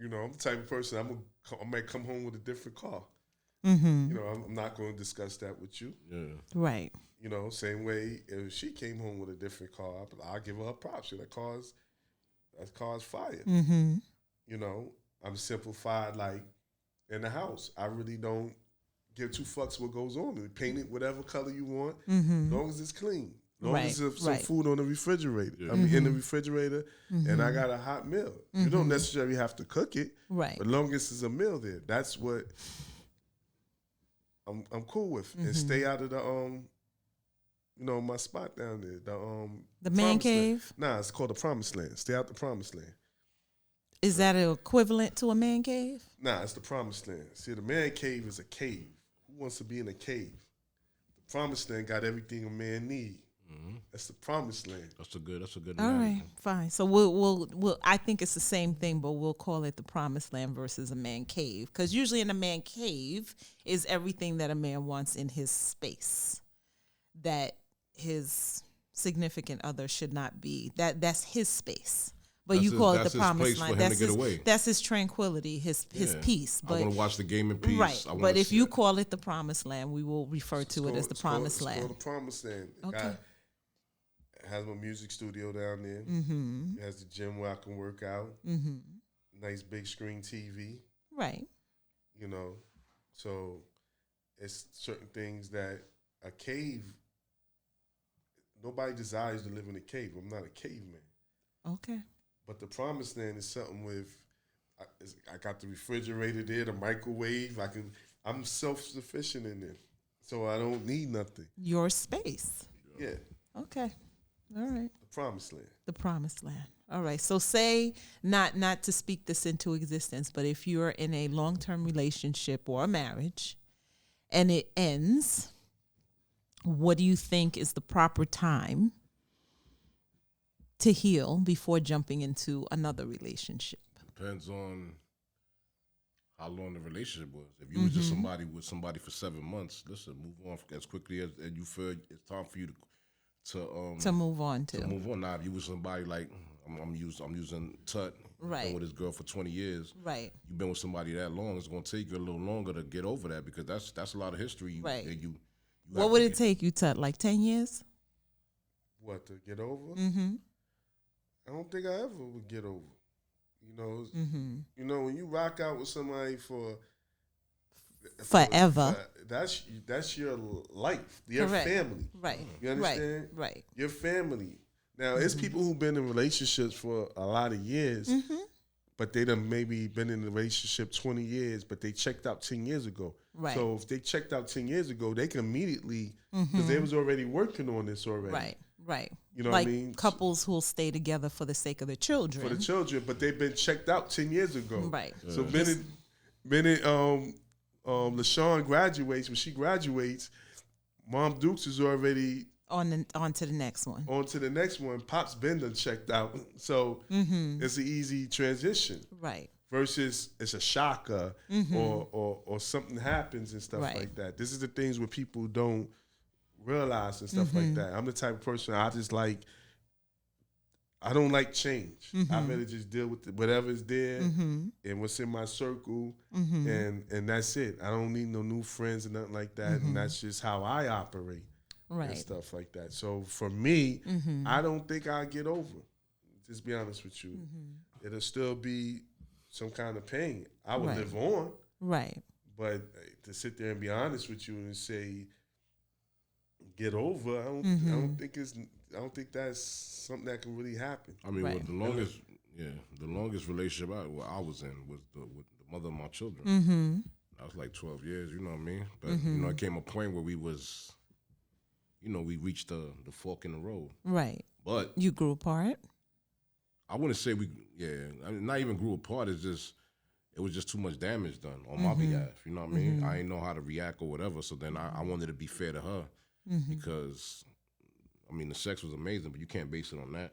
I'm the type of person I might come home with a different car. You know, I'm not going to discuss that with you. Yeah. Right. You know, same way if she came home with a different car, I'll give her props. That car's fire. You know, I'm simplified like in the house. I really don't give two fucks what goes on. Paint it whatever color you want, as long as it's clean. As long as there's some food on the refrigerator. I mean, in the refrigerator, and I got a hot meal. You don't necessarily have to cook it, Right. but as long as there's a meal there, that's what I'm cool with. And stay out of the you know, my spot down there, The man cave. Nah, it's called the Promised Land. Stay out the Promised Land. Is that equivalent to a man cave? Nah, it's the Promised Land. See, the man cave is a cave. Who wants to be in a cave? The Promised Land got everything a man need. That's the Promised Land. That's a good All analogy. right, fine. So we'll. I think it's the same thing, but we'll call it the Promised Land versus a man cave, because usually in a man cave is everything that a man wants in his space that his significant other should not be. That's his space. But That's you his- call it that's the his Promised place Land. for him That's to get his, away. that's his tranquility, his peace. I But want to watch the game in peace. right. I wanna But if see you it. call it the Promised Land, we will refer to it as the Promised It's Land. called the Promised Land. The Okay. guy has my music studio down there. He has the gym where I can work out. Nice big screen TV. Right. You know, so it's certain things that a cave. Nobody desires to live in a cave. I'm not a caveman. Okay. But the Promised Land is something with. I got the refrigerator there, the microwave. I'm self-sufficient in there, so I don't need nothing. Your space. Yeah, Okay. All right. the Promised Land. The Promised Land. All right. So say not to speak this into existence, but if you're in a long-term relationship or a marriage and it ends, what do you think is the proper time to heal before jumping into another relationship? Depends on how long the relationship was. If you was just somebody with somebody for 7 months, listen, move on as quickly as you feel it's time for you To move on to. to move on. Now, if you was somebody like I'm using Tut, Right. been with his girl for 20 years. Right. You've been with somebody that long. It's going to take you a little longer to get over that because that's a lot of history. Right. That you What have would to it get. take you, Tut? Like 10 years? What, to get over? Mm-hmm. I don't think I ever would get over. You know, Mm-hmm. you know, when you rock out with somebody for Forever. that's your life, your Correct. family. Right. You understand? Right. Your family. Now, it's people who've been in relationships for a lot of years, but they done maybe been in a relationship 20 years, but they checked out 10 years ago. Right. So if they checked out 10 years ago, they can immediately, because they was already working on this already. Right. You know like what I mean? couples who'll stay together for the sake of the children. For the children, but they've been checked out 10 years ago. Right. So Bennett LaShawn graduates. When she graduates, Mom Dukes is already on to the next one. on to the next one. Pop's been done checked out. So it's an easy transition. Right. Versus it's a shocker or something happens and stuff Right. like that. This is the things where people don't realize and stuff like that. I'm the type of person I don't like change. I'd rather just deal with whatever's there and what's in my circle and that's it. I don't need no new friends and nothing like that. And that's just how I operate and Right. stuff like that. So for me, I don't think I'll get over. Just be honest with you. It'll still be some kind of pain. I would Right. live on, Right. but to sit there and be honest with you and say get over, I don't think that's something that can really happen. I mean, Right. well, the longest relationship I was in was with the mother of my children. That was like 12 years, you know what I mean? But you know, it came a point where we reached the fork in the road. Right. But You grew apart. I wouldn't say not even grew apart. It was just too much damage done on my behalf. You know what I mean? I didn't know how to react or whatever. So then I wanted to be fair to her because, I mean, the sex was amazing, but you can't base it on that.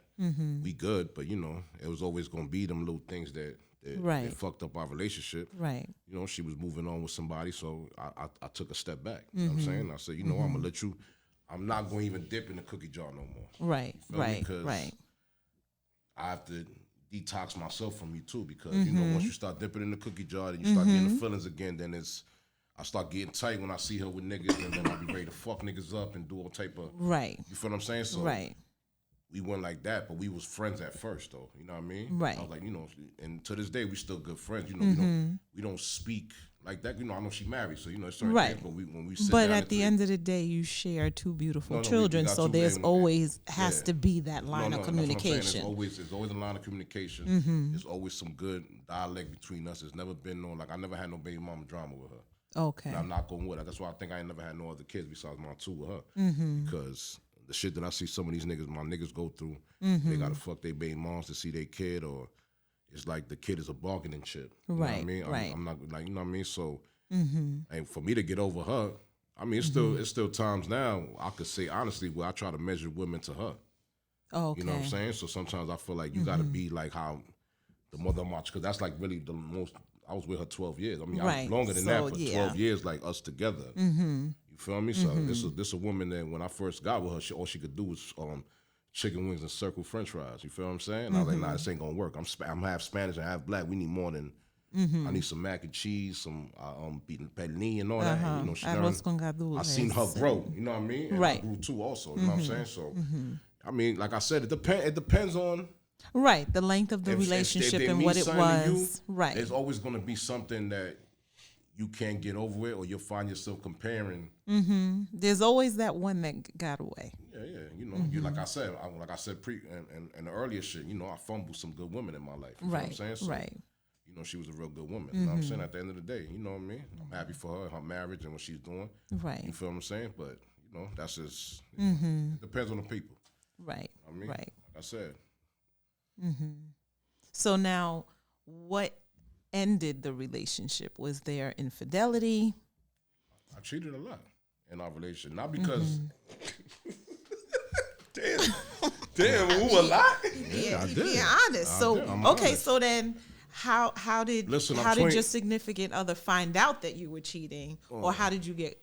We good, but, you know, it was always going to be them little things that Right. fucked up our relationship. Right. You know, she was moving on with somebody, so I took a step back. You know what I'm saying? I said, you know, I'm going to let you, I'm not going to even dip in the cookie jar no more. Right. You feel me? Right. 'Cause Right. I have to detox myself from you too, because you know, once you start dipping in the cookie jar and you start getting the feelings again, then I start getting tight when I see her with niggas, and then I be ready to fuck niggas up and do all type of Right. You feel what I'm saying? So Right. we went like that, but we was friends at first, though. You know what I mean? Right. I was like, and to this day we still good friends. You know, we don't speak like that. You know, I know she married, so it's certain Right. things. But when we sit But down at the end of the day, you share two beautiful No, we children, got so two there's baby- always has yeah. to be that line of that's what I'm saying. communication. There's always a line of communication. There's always some good dialect between us. There's never been I never had no baby mama drama with her. Okay. And I'm not going with her. That's why I think I ain't never had no other kids besides my two with her. Because the shit that I see some of these niggas, my niggas go through, they gotta fuck their baby moms to see their kid, or it's like the kid is a bargaining chip. You know what I mean? Right. I'm not like, you know what I mean? So, and for me to get over her, I mean, it's still times now I could say honestly where I try to measure women to her. Okay. You know what I'm saying? So sometimes I feel like you gotta be like how the mother march, because that's like really the most. I was with her 12 years. I mean, I Right. was longer than So, that, but yeah. 12 years like us together. You feel me? So this a woman that when I first got with her, all she could do was chicken wings and circle French fries. You feel what I'm saying? I was like, nah, this ain't gonna work. I'm half Spanish and half black. We need more than. I need some mac and cheese, some pernil and all that. And, she Arroz con I seen her gandules. grow. You know what I mean? And Right. I grew too, also. You know what I'm saying? So, I mean, like I said, it depends on. Right. The length of the If relationship they and mean what it something to was. Right. There's always going to be something that you can't get over it, or you'll find yourself comparing. There's always that one that got away. Yeah. You like I said, in the earlier shit. I fumbled some good women in my life. You know what I'm saying? So, Right. she was a real good woman. You know what I'm saying? At the end of the day, you know what I mean? I'm happy for her marriage and what she's doing. Right. You feel what I'm saying? But that's just it depends on the people. Right. I mean, Right. like I said. So now, what ended the relationship? Was there infidelity? I cheated a lot in our relationship, not because. Damn, ooh, a lot. Yeah, I did. Being honest. I So did. I'm okay, honest. so then how did Listen, I'm how did 20 your significant other find out that you were cheating, or how did you get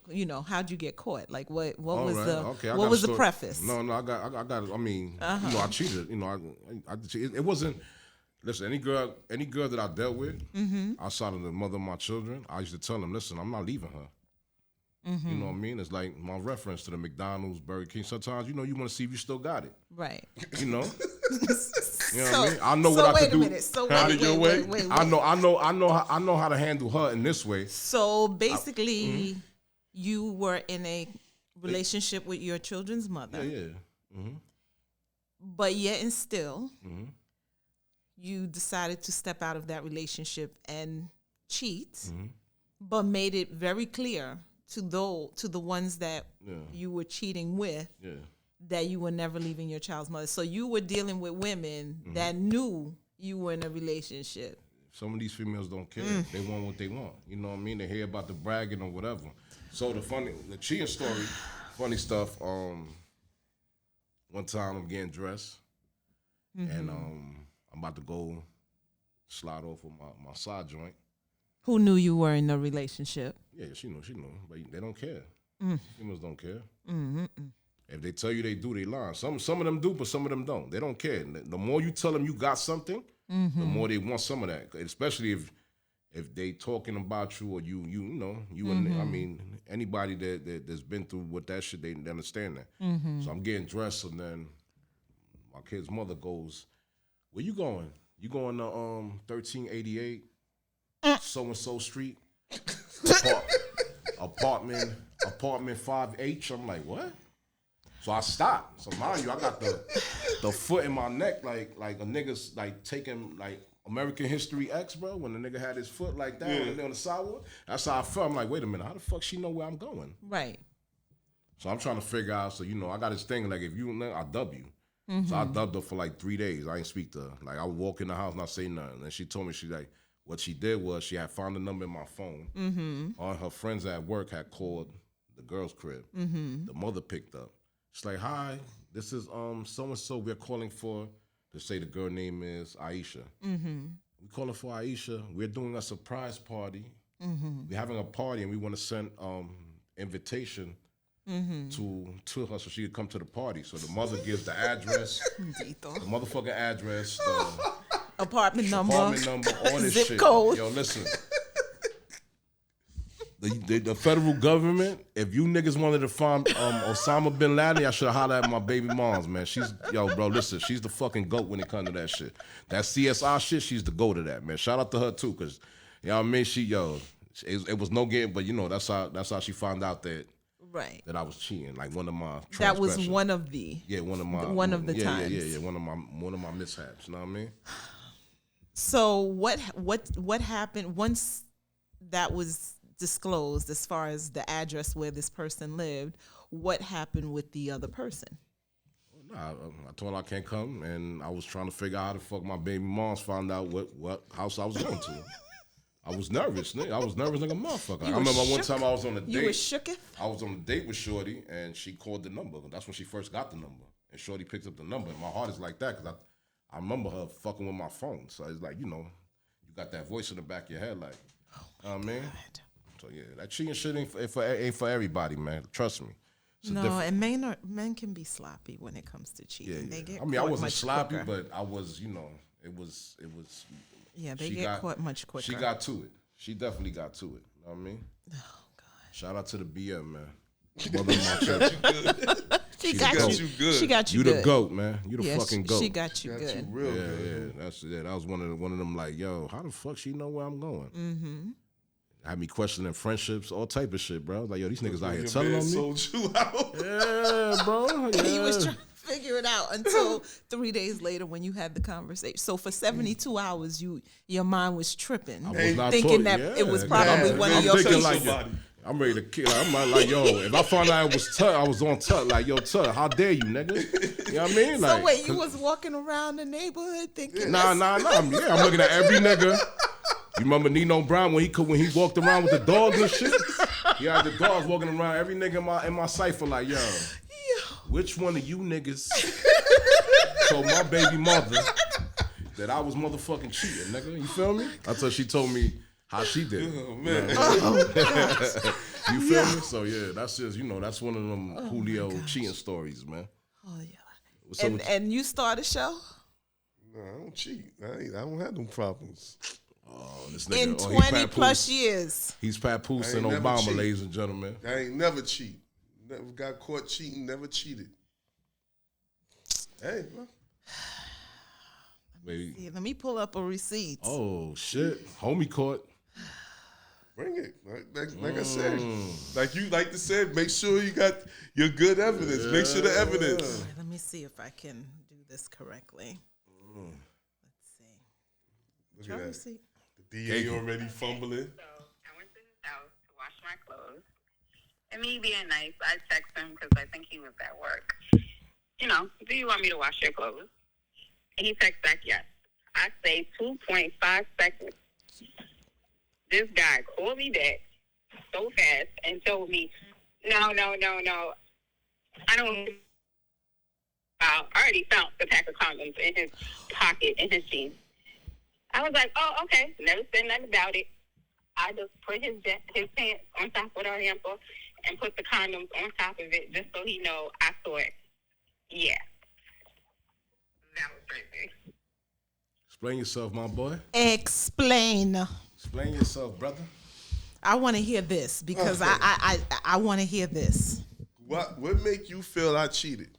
how'd you get caught? Like what All was right, the okay, I what got was a the story. preface? No, I got it. I mean, I cheated. I cheated. It wasn't. Listen, any girl that I dealt with outside of the mother of my children, I used to tell them, listen, I'm not leaving her. You know what I mean? It's like my reference to the McDonald's, Burger King. Sometimes, you want to see if you still got it. Right. You know? You know So- what I mean? I know so what I wait could a do. minute. So Have it your way. wait. I know how to handle her in this way. So basically, you were in a relationship with your children's mother, Yeah. but yet and still, you decided to step out of that relationship and cheat, but made it very clear to the ones that you were cheating with Yeah. that you were never leaving your child's mother. So you were dealing with women that knew you were in a relationship. Some of these females don't care. They want what they want. You know what I mean? They hear about the bragging or whatever. So the cheating story, funny stuff. One time I'm getting dressed, and I'm about to go slide off with my side joint. Who knew you were in a relationship? Yeah, she know, but they don't care. Females don't care. If they tell you they do, they lie. Some of them do, but some of them don't. They don't care. The more you tell them you got something, the more they want some of that. Especially if they talking about you or you and I mean anybody that's been through what that shit, they understand that. So I'm getting dressed, and then my kid's mother goes, "Where you going? You going to 1388 so and so street, apartment 5H?" I'm like, what? So I stopped. So mind you, I got the foot in my neck like a nigga's like taking like American History X, bro. When the nigga had his foot like that on the sidewalk, that's how I felt. I'm like, wait a minute, how the fuck she know where I'm going? Right. So I'm trying to figure out. So I got this thing like, if you, I dub you. So I dubbed her for like 3 days. I ain't speak to her. Like I would walk in the house and not say nothing. And she told me what she did was she had found the number in my phone. All her friends at work had called the girl's crib. The mother picked up. She's like, "Hi, this is so and so. We're calling for," to say the girl name is Aisha. We're calling for Aisha. We're doing a surprise party. We're having a party and we want to send invitation to her so she could come to the party. So the mother gives the address, the motherfucking address, the Apartment number, all this zip shit. code. Yo, listen. The federal government, if you niggas wanted to find Osama bin Laden, I should have hollered at my baby moms, man. Yo, bro, listen, she's the fucking GOAT when it comes to that shit. That CSI shit, she's the GOAT of that, man. Shout out to her too, cause you know what I mean. It was no game, but you know that's how she found out that I was cheating. Like one of my that was one of the one of the times. Yeah, one of my mishaps. You know what I mean? So what happened once that was disclosed as far as the address where this person lived? What happened with the other person? Nah, I told her I can't come, and I was trying to figure out how the fuck my baby moms found out what house I was going to. I was nervous, nigga. I was nervous like a motherfucker. I remember one time I was on a date. You were shooketh? I was on a date with Shorty, and she called the number. That's when she first got the number. And Shorty picked up the number. And my heart is like that, because I remember her fucking with my phone. So it's like, you know, you got that voice in the back of your head, like, man. So yeah, that cheating shit ain't for everybody, man. Trust me. And men can be sloppy when it comes to cheating. Yeah, yeah. They get I wasn't much sloppy, quicker. but I was, you know, it was. Yeah, they get caught much quicker. She got to it. She definitely got to it. You know what I mean? Oh God! Shout out to the BM, man. Mother of my children. She got you good. She got you good. You the GOAT, man. You the yeah, fucking GOAT. She got you good. You real good. Yeah. That was one of them. Like, yo, how the fuck she know where I'm going? Mm-hmm. Had me questioning friendships, all type of shit, bro. Like, yo, these niggas out here telling on me. Sold you out. Yeah, bro. Yeah. He was trying to figure it out until 3 days later when you had the conversation. So for 72 hours, your mind was tripping, thinking that it was probably one of your people. Like, I'm ready to kill. I'm like, yo, if I found out it was Tut, I was on Tut. Like, yo, Tut, how dare you, nigga? You know what I mean? Like, so wait, you was walking around the neighborhood thinking? Nah. I'm looking at every nigga. You remember Nino Brown when he walked around with the dogs and shit? He had the dogs walking around. Every nigga in my cipher like, yo, which one of you niggas told my baby mother that I was motherfucking cheating, nigga? You feel me? Until she told me how she did it. Oh, man. You feel me? So yeah, that's just, you know, that's one of them Julio cheating stories, man. Oh yeah. So and you start a show? No, I don't cheat. I don't have no problems. Oh, this nigga, in 20 plus years. He's Papoose and Obama, ladies and gentlemen. I ain't never cheat. Never got caught cheating, never cheated. Hey, bro. Let me pull up a receipt. Oh, shit. Homie caught. Bring it. Like I said. Like you like to say, make sure you got your good evidence. Yeah. Make sure the evidence. Right, let me see if I can do this correctly. Let's see. Look at that. Receipt. The DA already fumbling. So I went to his house to wash my clothes. And me being nice, I text him because I think he was at work. You know, do you want me to wash your clothes? And he texts back, yes. I say 2.5 seconds. This guy called me back so fast and told me, no. I don't. I already found the pack of condoms in his pocket, in his jeans. I was like, oh, okay. Never said nothing about it. I just put his pants on top of the hamper and put the condoms on top of it just so he know I saw it. Yeah. That was crazy. Explain yourself, my boy. Explain yourself, brother. I want to hear this because I want to hear this. What make you feel I cheated?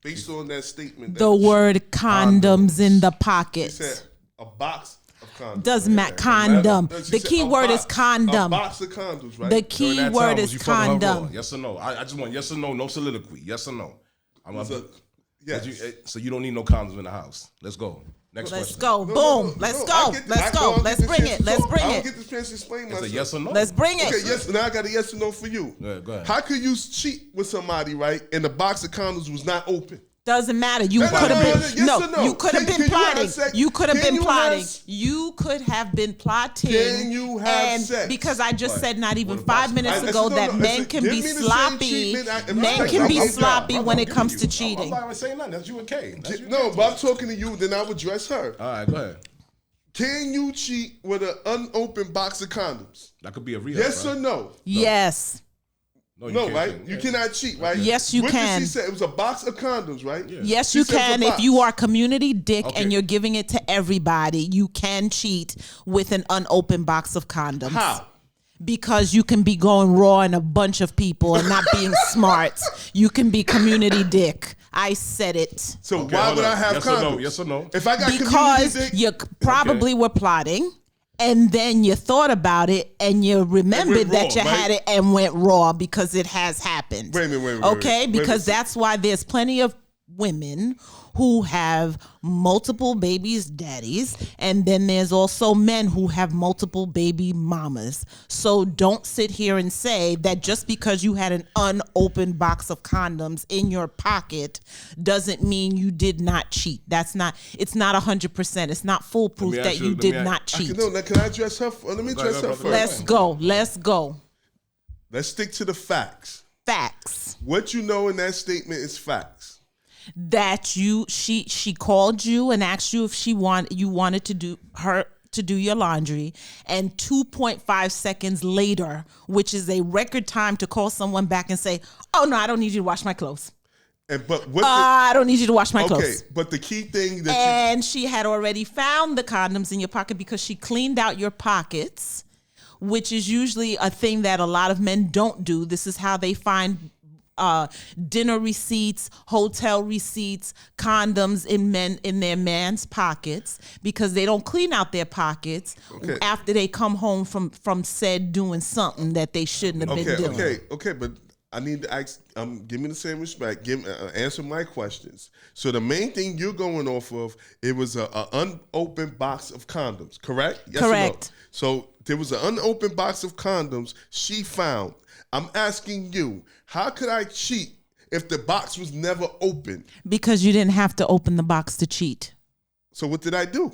Based on that statement. The word condoms in the pocket. He said a box of condoms. Doesn't matter. Condom. The key word is condom. A box of condoms, right? The key word is condom. Yes or no? I just want yes or no, no soliloquy. Yes or no? Yes. So you don't need no condoms in the house. Let's go. Next question. Let's go. Boom. Let's go. Let's go. Let's bring it. Let's bring I it. don't get this chance to explain myself. It's a yes or no? Let's bring it. Okay, yes. Now I got a yes or no for you. Yeah, go ahead. How could you cheat with somebody, right, and the box of condoms was not open? Doesn't matter. You could have been no. You could have been plotting. You could have been plotting. You could have been plotting. Can you have sex? Because I just said not even 5 minutes ago that men can be sloppy. Men can be sloppy when it comes to cheating. I'm not saying nothing. That's you and Kay. No, but I'm talking to you. Then I would dress her. All right, go ahead. Can you cheat with an unopened box of condoms? That could be a real. Yes or no? Yes. No, right? You cannot cheat, right? Yes, you can. She said it was a box of condoms, right? Yeah. Yes, you can. If you are community dick and you're giving it to everybody, you can cheat with an unopened box of condoms. How? Because you can be going raw in a bunch of people and not being smart. You can be community dick. I said it. So why would I have condoms? Yes or no? If I got Because community dick, you probably were plotting, and then you thought about it, and you remembered that you had it and went raw because it has happened. Wait a minute. Okay, because that's why there's plenty of women who have multiple babies' daddies, and then there's also men who have multiple baby mamas. So don't sit here and say that just because you had an unopened box of condoms in your pocket doesn't mean you did not cheat. It's not 100%. It's not foolproof that you did not cheat. Can I address her? Let me address her first. Let's go. Let's stick to the facts. Facts. What you know in that statement is facts. That she called you and asked you if you wanted to do your laundry, and 2.5 seconds later, which is a record time to call someone back and say, "Oh no, I don't need you to wash my clothes." I don't need you to wash my clothes. Okay, but the key thing she had already found the condoms in your pocket because she cleaned out your pockets, which is usually a thing that a lot of men don't do. This is how they find dinner receipts, hotel receipts, condoms in their man's pockets, because they don't clean out their pockets after they come home from said doing something that they shouldn't have been doing. Okay, but I need to ask. Give me the same respect. Answer my questions. So the main thing you're going off of, it was an unopened box of condoms, correct? Yes correct. Or no? So there was an unopened box of condoms she found. I'm asking you, how could I cheat if the box was never opened? Because you didn't have to open the box to cheat. So what did I do?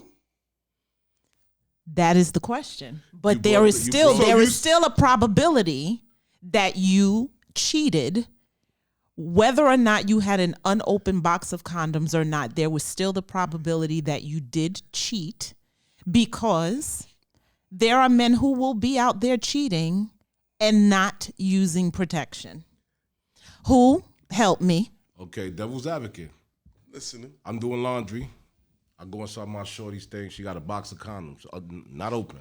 That is the question. But there is still a probability that you cheated, whether or not you had an unopened box of condoms or not. There was still the probability that you did cheat, because there are men who will be out there cheating and not using protection. Who? Help me. Okay, devil's advocate. Listening. I'm doing laundry. I go inside my shorty's thing. She got a box of condoms, not open.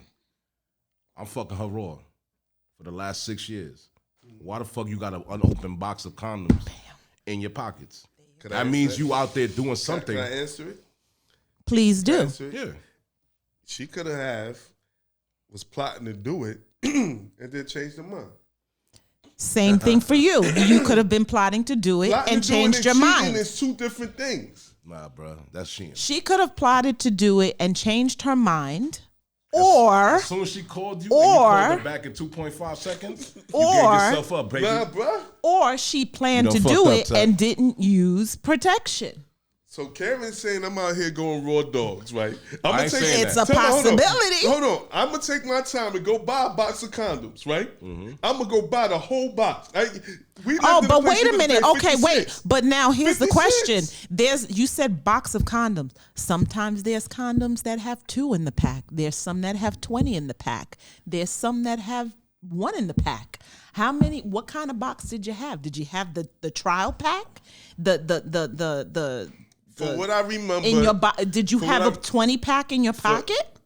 I'm fucking her raw for the last 6 years. Why the fuck you got an unopened box of condoms in your pockets? That means you out there doing something. Can I answer it? Please do. Yeah. She could have was plotting to do it and then changed her mind. Same thing for you. You could have been plotting to do it and changed your mind. It's two different things. Nah, bro, that's cheating. She could have plotted to do it and changed her mind, or as soon as she called you, and you called her back in 2.5 seconds, you gave yourself up, baby. Nah, bro. Or she planned to do it and didn't use protection. So Karen's saying I'm out here going raw dogs, right? It's a possibility. Hold on. I'm going to take my time and go buy a box of condoms, right? Mm-hmm. I'm going to go buy the whole box. But wait a minute. Okay, wait. But now here's 56. The question. You said box of condoms. Sometimes there's condoms that have 2 in the pack. There's some that have 20 in the pack. There's some that have 1 in the pack. What kind of box did you have? Did you have the trial pack? For what I remember, in your did you have a 20 pack in your pocket?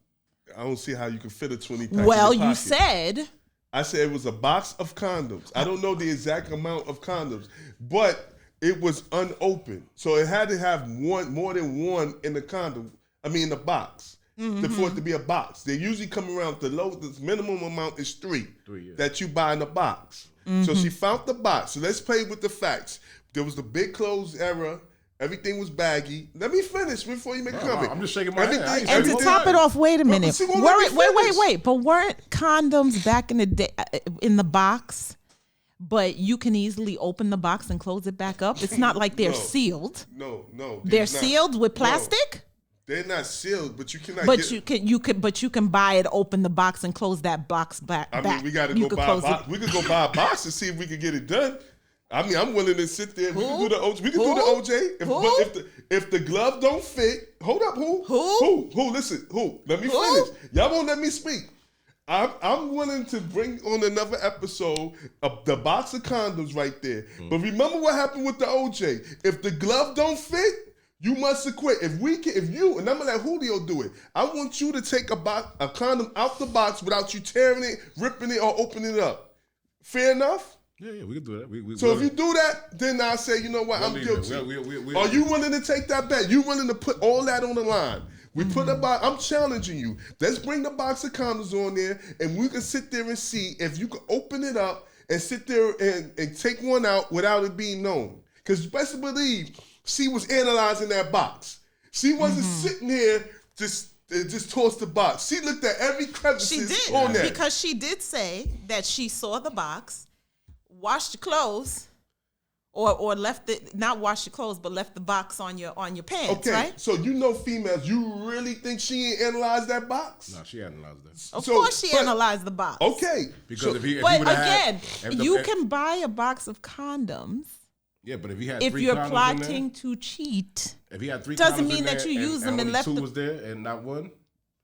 I don't see how you could fit a 20 pack. Well, in your you pocket. said. I said it was a box of condoms. I don't know the exact amount of condoms, but it was unopened, so it had to have more than one in the condom. I mean, in the box. Mm-hmm. For it to be a box, they usually come around the minimum amount is 3 that you buy in the box. Mm-hmm. So she found the box. So let's play with the facts. There was the big clothes era. Everything was baggy. Let me finish before you make a comment. I'm just shaking my head. And to top it off, wait a minute. Wait. But weren't condoms back in the day in the box? But you can easily open the box and close it back up. It's not like they're sealed. No. They're sealed with plastic? No. They're not sealed, but you cannot. But you can buy it, open the box, and close that box back. I mean, we got to go buy a box. We could go buy a box and see if we can get it done. I mean, I'm willing to sit there. We can do the OJ. We can do the OJ. If the glove don't fit, hold up. Who? Listen. Who? Let me finish. Y'all won't let me speak. I'm willing to bring on another episode of the box of condoms right there. But remember what happened with the OJ. If the glove don't fit, You must acquit. If you, and I'm gonna let Julio do it. I want you to take a condom out the box without you tearing it, ripping it, or opening it up. Fair enough? Yeah, we can do that. So if you do that, then I'll say, you know what, I'm guilty. Are you willing to take that bet? You willing to put all that on the line? We put a box. I'm challenging you. Let's bring the box of condoms on there, and we can sit there and see if you can open it up and sit there and take one out without it being known. Because best believe she was analyzing that box. She wasn't sitting here just tossed the box. She looked at every crevice on there. Because she did say that she saw the box, washed the clothes, or left it, not washed the clothes, but left the box on your pants, right? So you know females, you really think she ain't analyzed that box? No, she analyzed that. Of course she analyzed the box. Okay. Because if you can buy a box of condoms. Yeah, but if you had if three you're condoms plotting to cheat, if he had three doesn't condoms mean that you use them and left two was there and not one,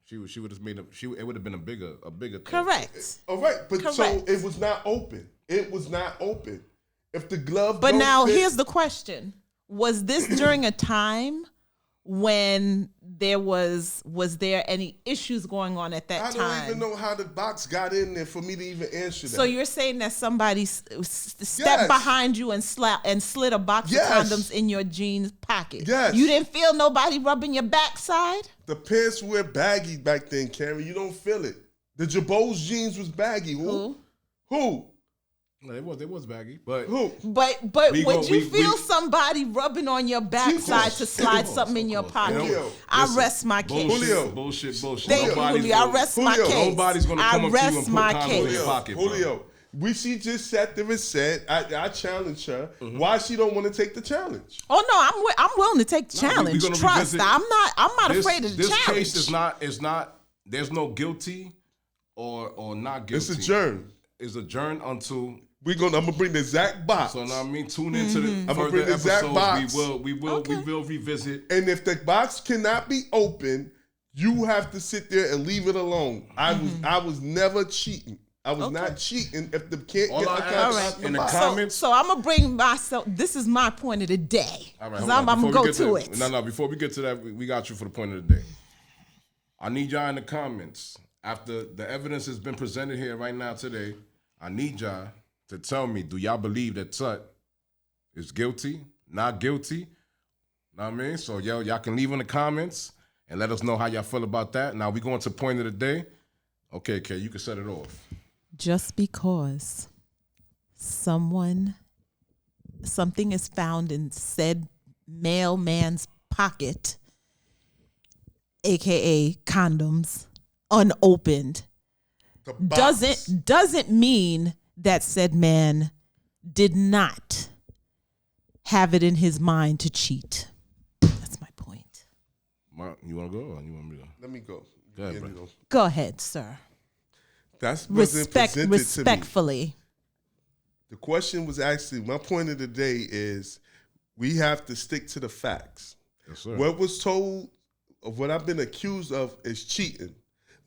she would have made it would have been a bigger thing. Correct. All right, but so it was not open. It was not open. If the glove, but now here's the question: was this during a time when there was there any issues going on at that time? I don't even know how the box got in there for me to even answer that. So you're saying that somebody stepped behind you and slid a box of condoms in your jeans pocket? Yes. You didn't feel nobody rubbing your backside? The pants were baggy back then, Carrie. You don't feel it. The Jabot's jeans was baggy. Who? No, it was baggy, but who? But would you feel somebody rubbing on your backside to slide something in your pocket? Julio, I rest my case. Bullshit. Thank you, Julio. I rest my case. Nobody's gonna come up to you and put condoms in your pocket, Julio. She just sat there and said, I challenged her. Why she don't want to take the challenge? Oh no, I'm willing to take the challenge. Trust. I'm not afraid of the challenge. This case is not. There's no guilty or not guilty. It's adjourned. It's adjourned until. I'm gonna bring the exact box. So now tune into the I'm gonna bring the exact box. We will revisit. And if the box cannot be opened, you have to sit there and leave it alone. I was never cheating. I was not cheating if the can't get the comments. So I'm gonna bring myself. This is my point of the day. All right, I'm gonna go to it. No. Before we get to that, we got you for the point of the day. I need y'all in the comments after the evidence has been presented here right now today. I need y'all to tell me, do y'all believe that Tut is guilty, not guilty? Know what I mean? So, y'all can leave in the comments and let us know how y'all feel about that. Now, we going to point of the day. Okay, Kay, you can set it off. Just because something is found in said mailman's pocket, aka condoms, unopened, doesn't mean that said man did not have it in his mind to cheat. That's my point. Mark, you want to go or you want me to go? Let me go. Go ahead, bro. Go ahead, sir. That's respectfully. To me. The question was actually, my point of the day is we have to stick to the facts. Yes, sir. What was told of what I've been accused of is cheating.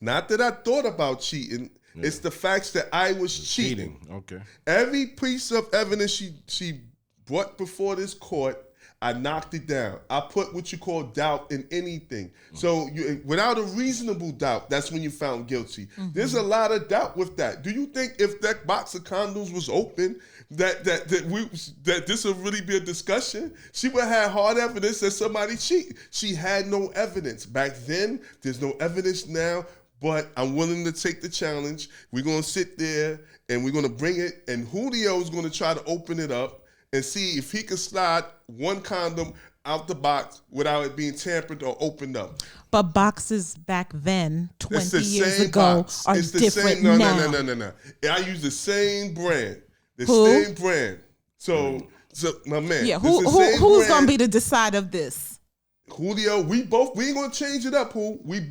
Not that I thought about cheating. Yeah. It's the facts that I was cheating. Okay. Every piece of evidence she brought before this court, I knocked it down. I put what you call doubt in anything. So without a reasonable doubt, that's when you found guilty. There's a lot of doubt with that. Do you think if that box of condoms was open, that this would really be a discussion? She would have hard evidence that somebody cheated. She had no evidence. Back then, there's no evidence now. But I'm willing to take the challenge. We're going to sit there and we're going to bring it. And Julio's going to try to open it up and see if he can slide one condom out the box without it being tampered or opened up. But boxes back then, 20 years ago, are different now. No. I use the same brand. Same brand. So my man. Yeah, who's going to be the decider of this? Julio, we ain't gonna change it up, we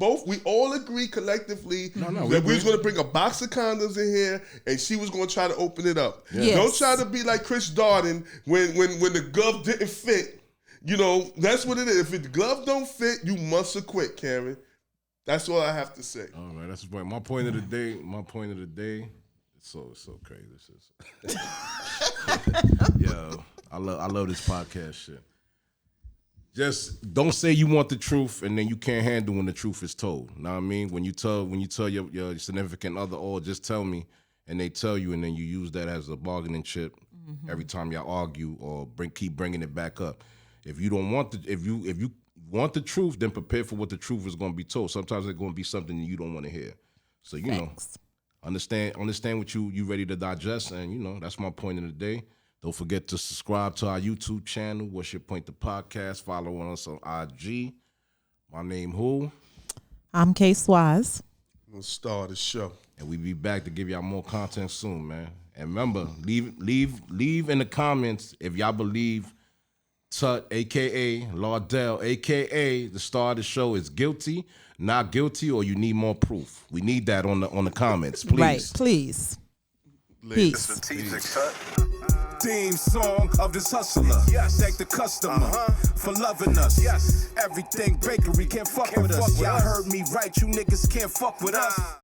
all agree collectively that we was gonna bring a box of condoms in here and she was gonna try to open it up. Yes. Don't try to be like Chris Darden when the glove didn't fit. You know, that's what it is. If the glove don't fit, you must acquit, Karen. That's all I have to say. All right, that's the point. My point of the day. It's so crazy. This is yo, I love this podcast shit. just don't say you want the truth and then you can't handle when the truth is told. Know what I mean? When you tell your significant other, oh, just tell me, and they tell you, and then you use that as a bargaining chip every time y'all argue or keep bringing it back up. If you don't want if you want the truth, then prepare for what the truth is going to be told. Sometimes it's going to be something you don't want to hear. So you know, understand what you ready to digest, and you know that's my point of the day. Don't forget to subscribe to our YouTube channel. What's Your Point? The podcast. Follow us on IG. My name who? I'm K Swaz. We'll start the show. And we be back to give y'all more content soon, man. And remember, leave in the comments if y'all believe Tut, a.k.a. Lardell, a.k.a. the star of the show is guilty, not guilty, or you need more proof. We need that on the comments, please. Right, please. Peace. Strategic cut. Theme song of this hustler. Yes. Thank the customer for loving us. Yes. Everything bakery can't fuck with us. Y'all heard me right. You niggas can't fuck with us.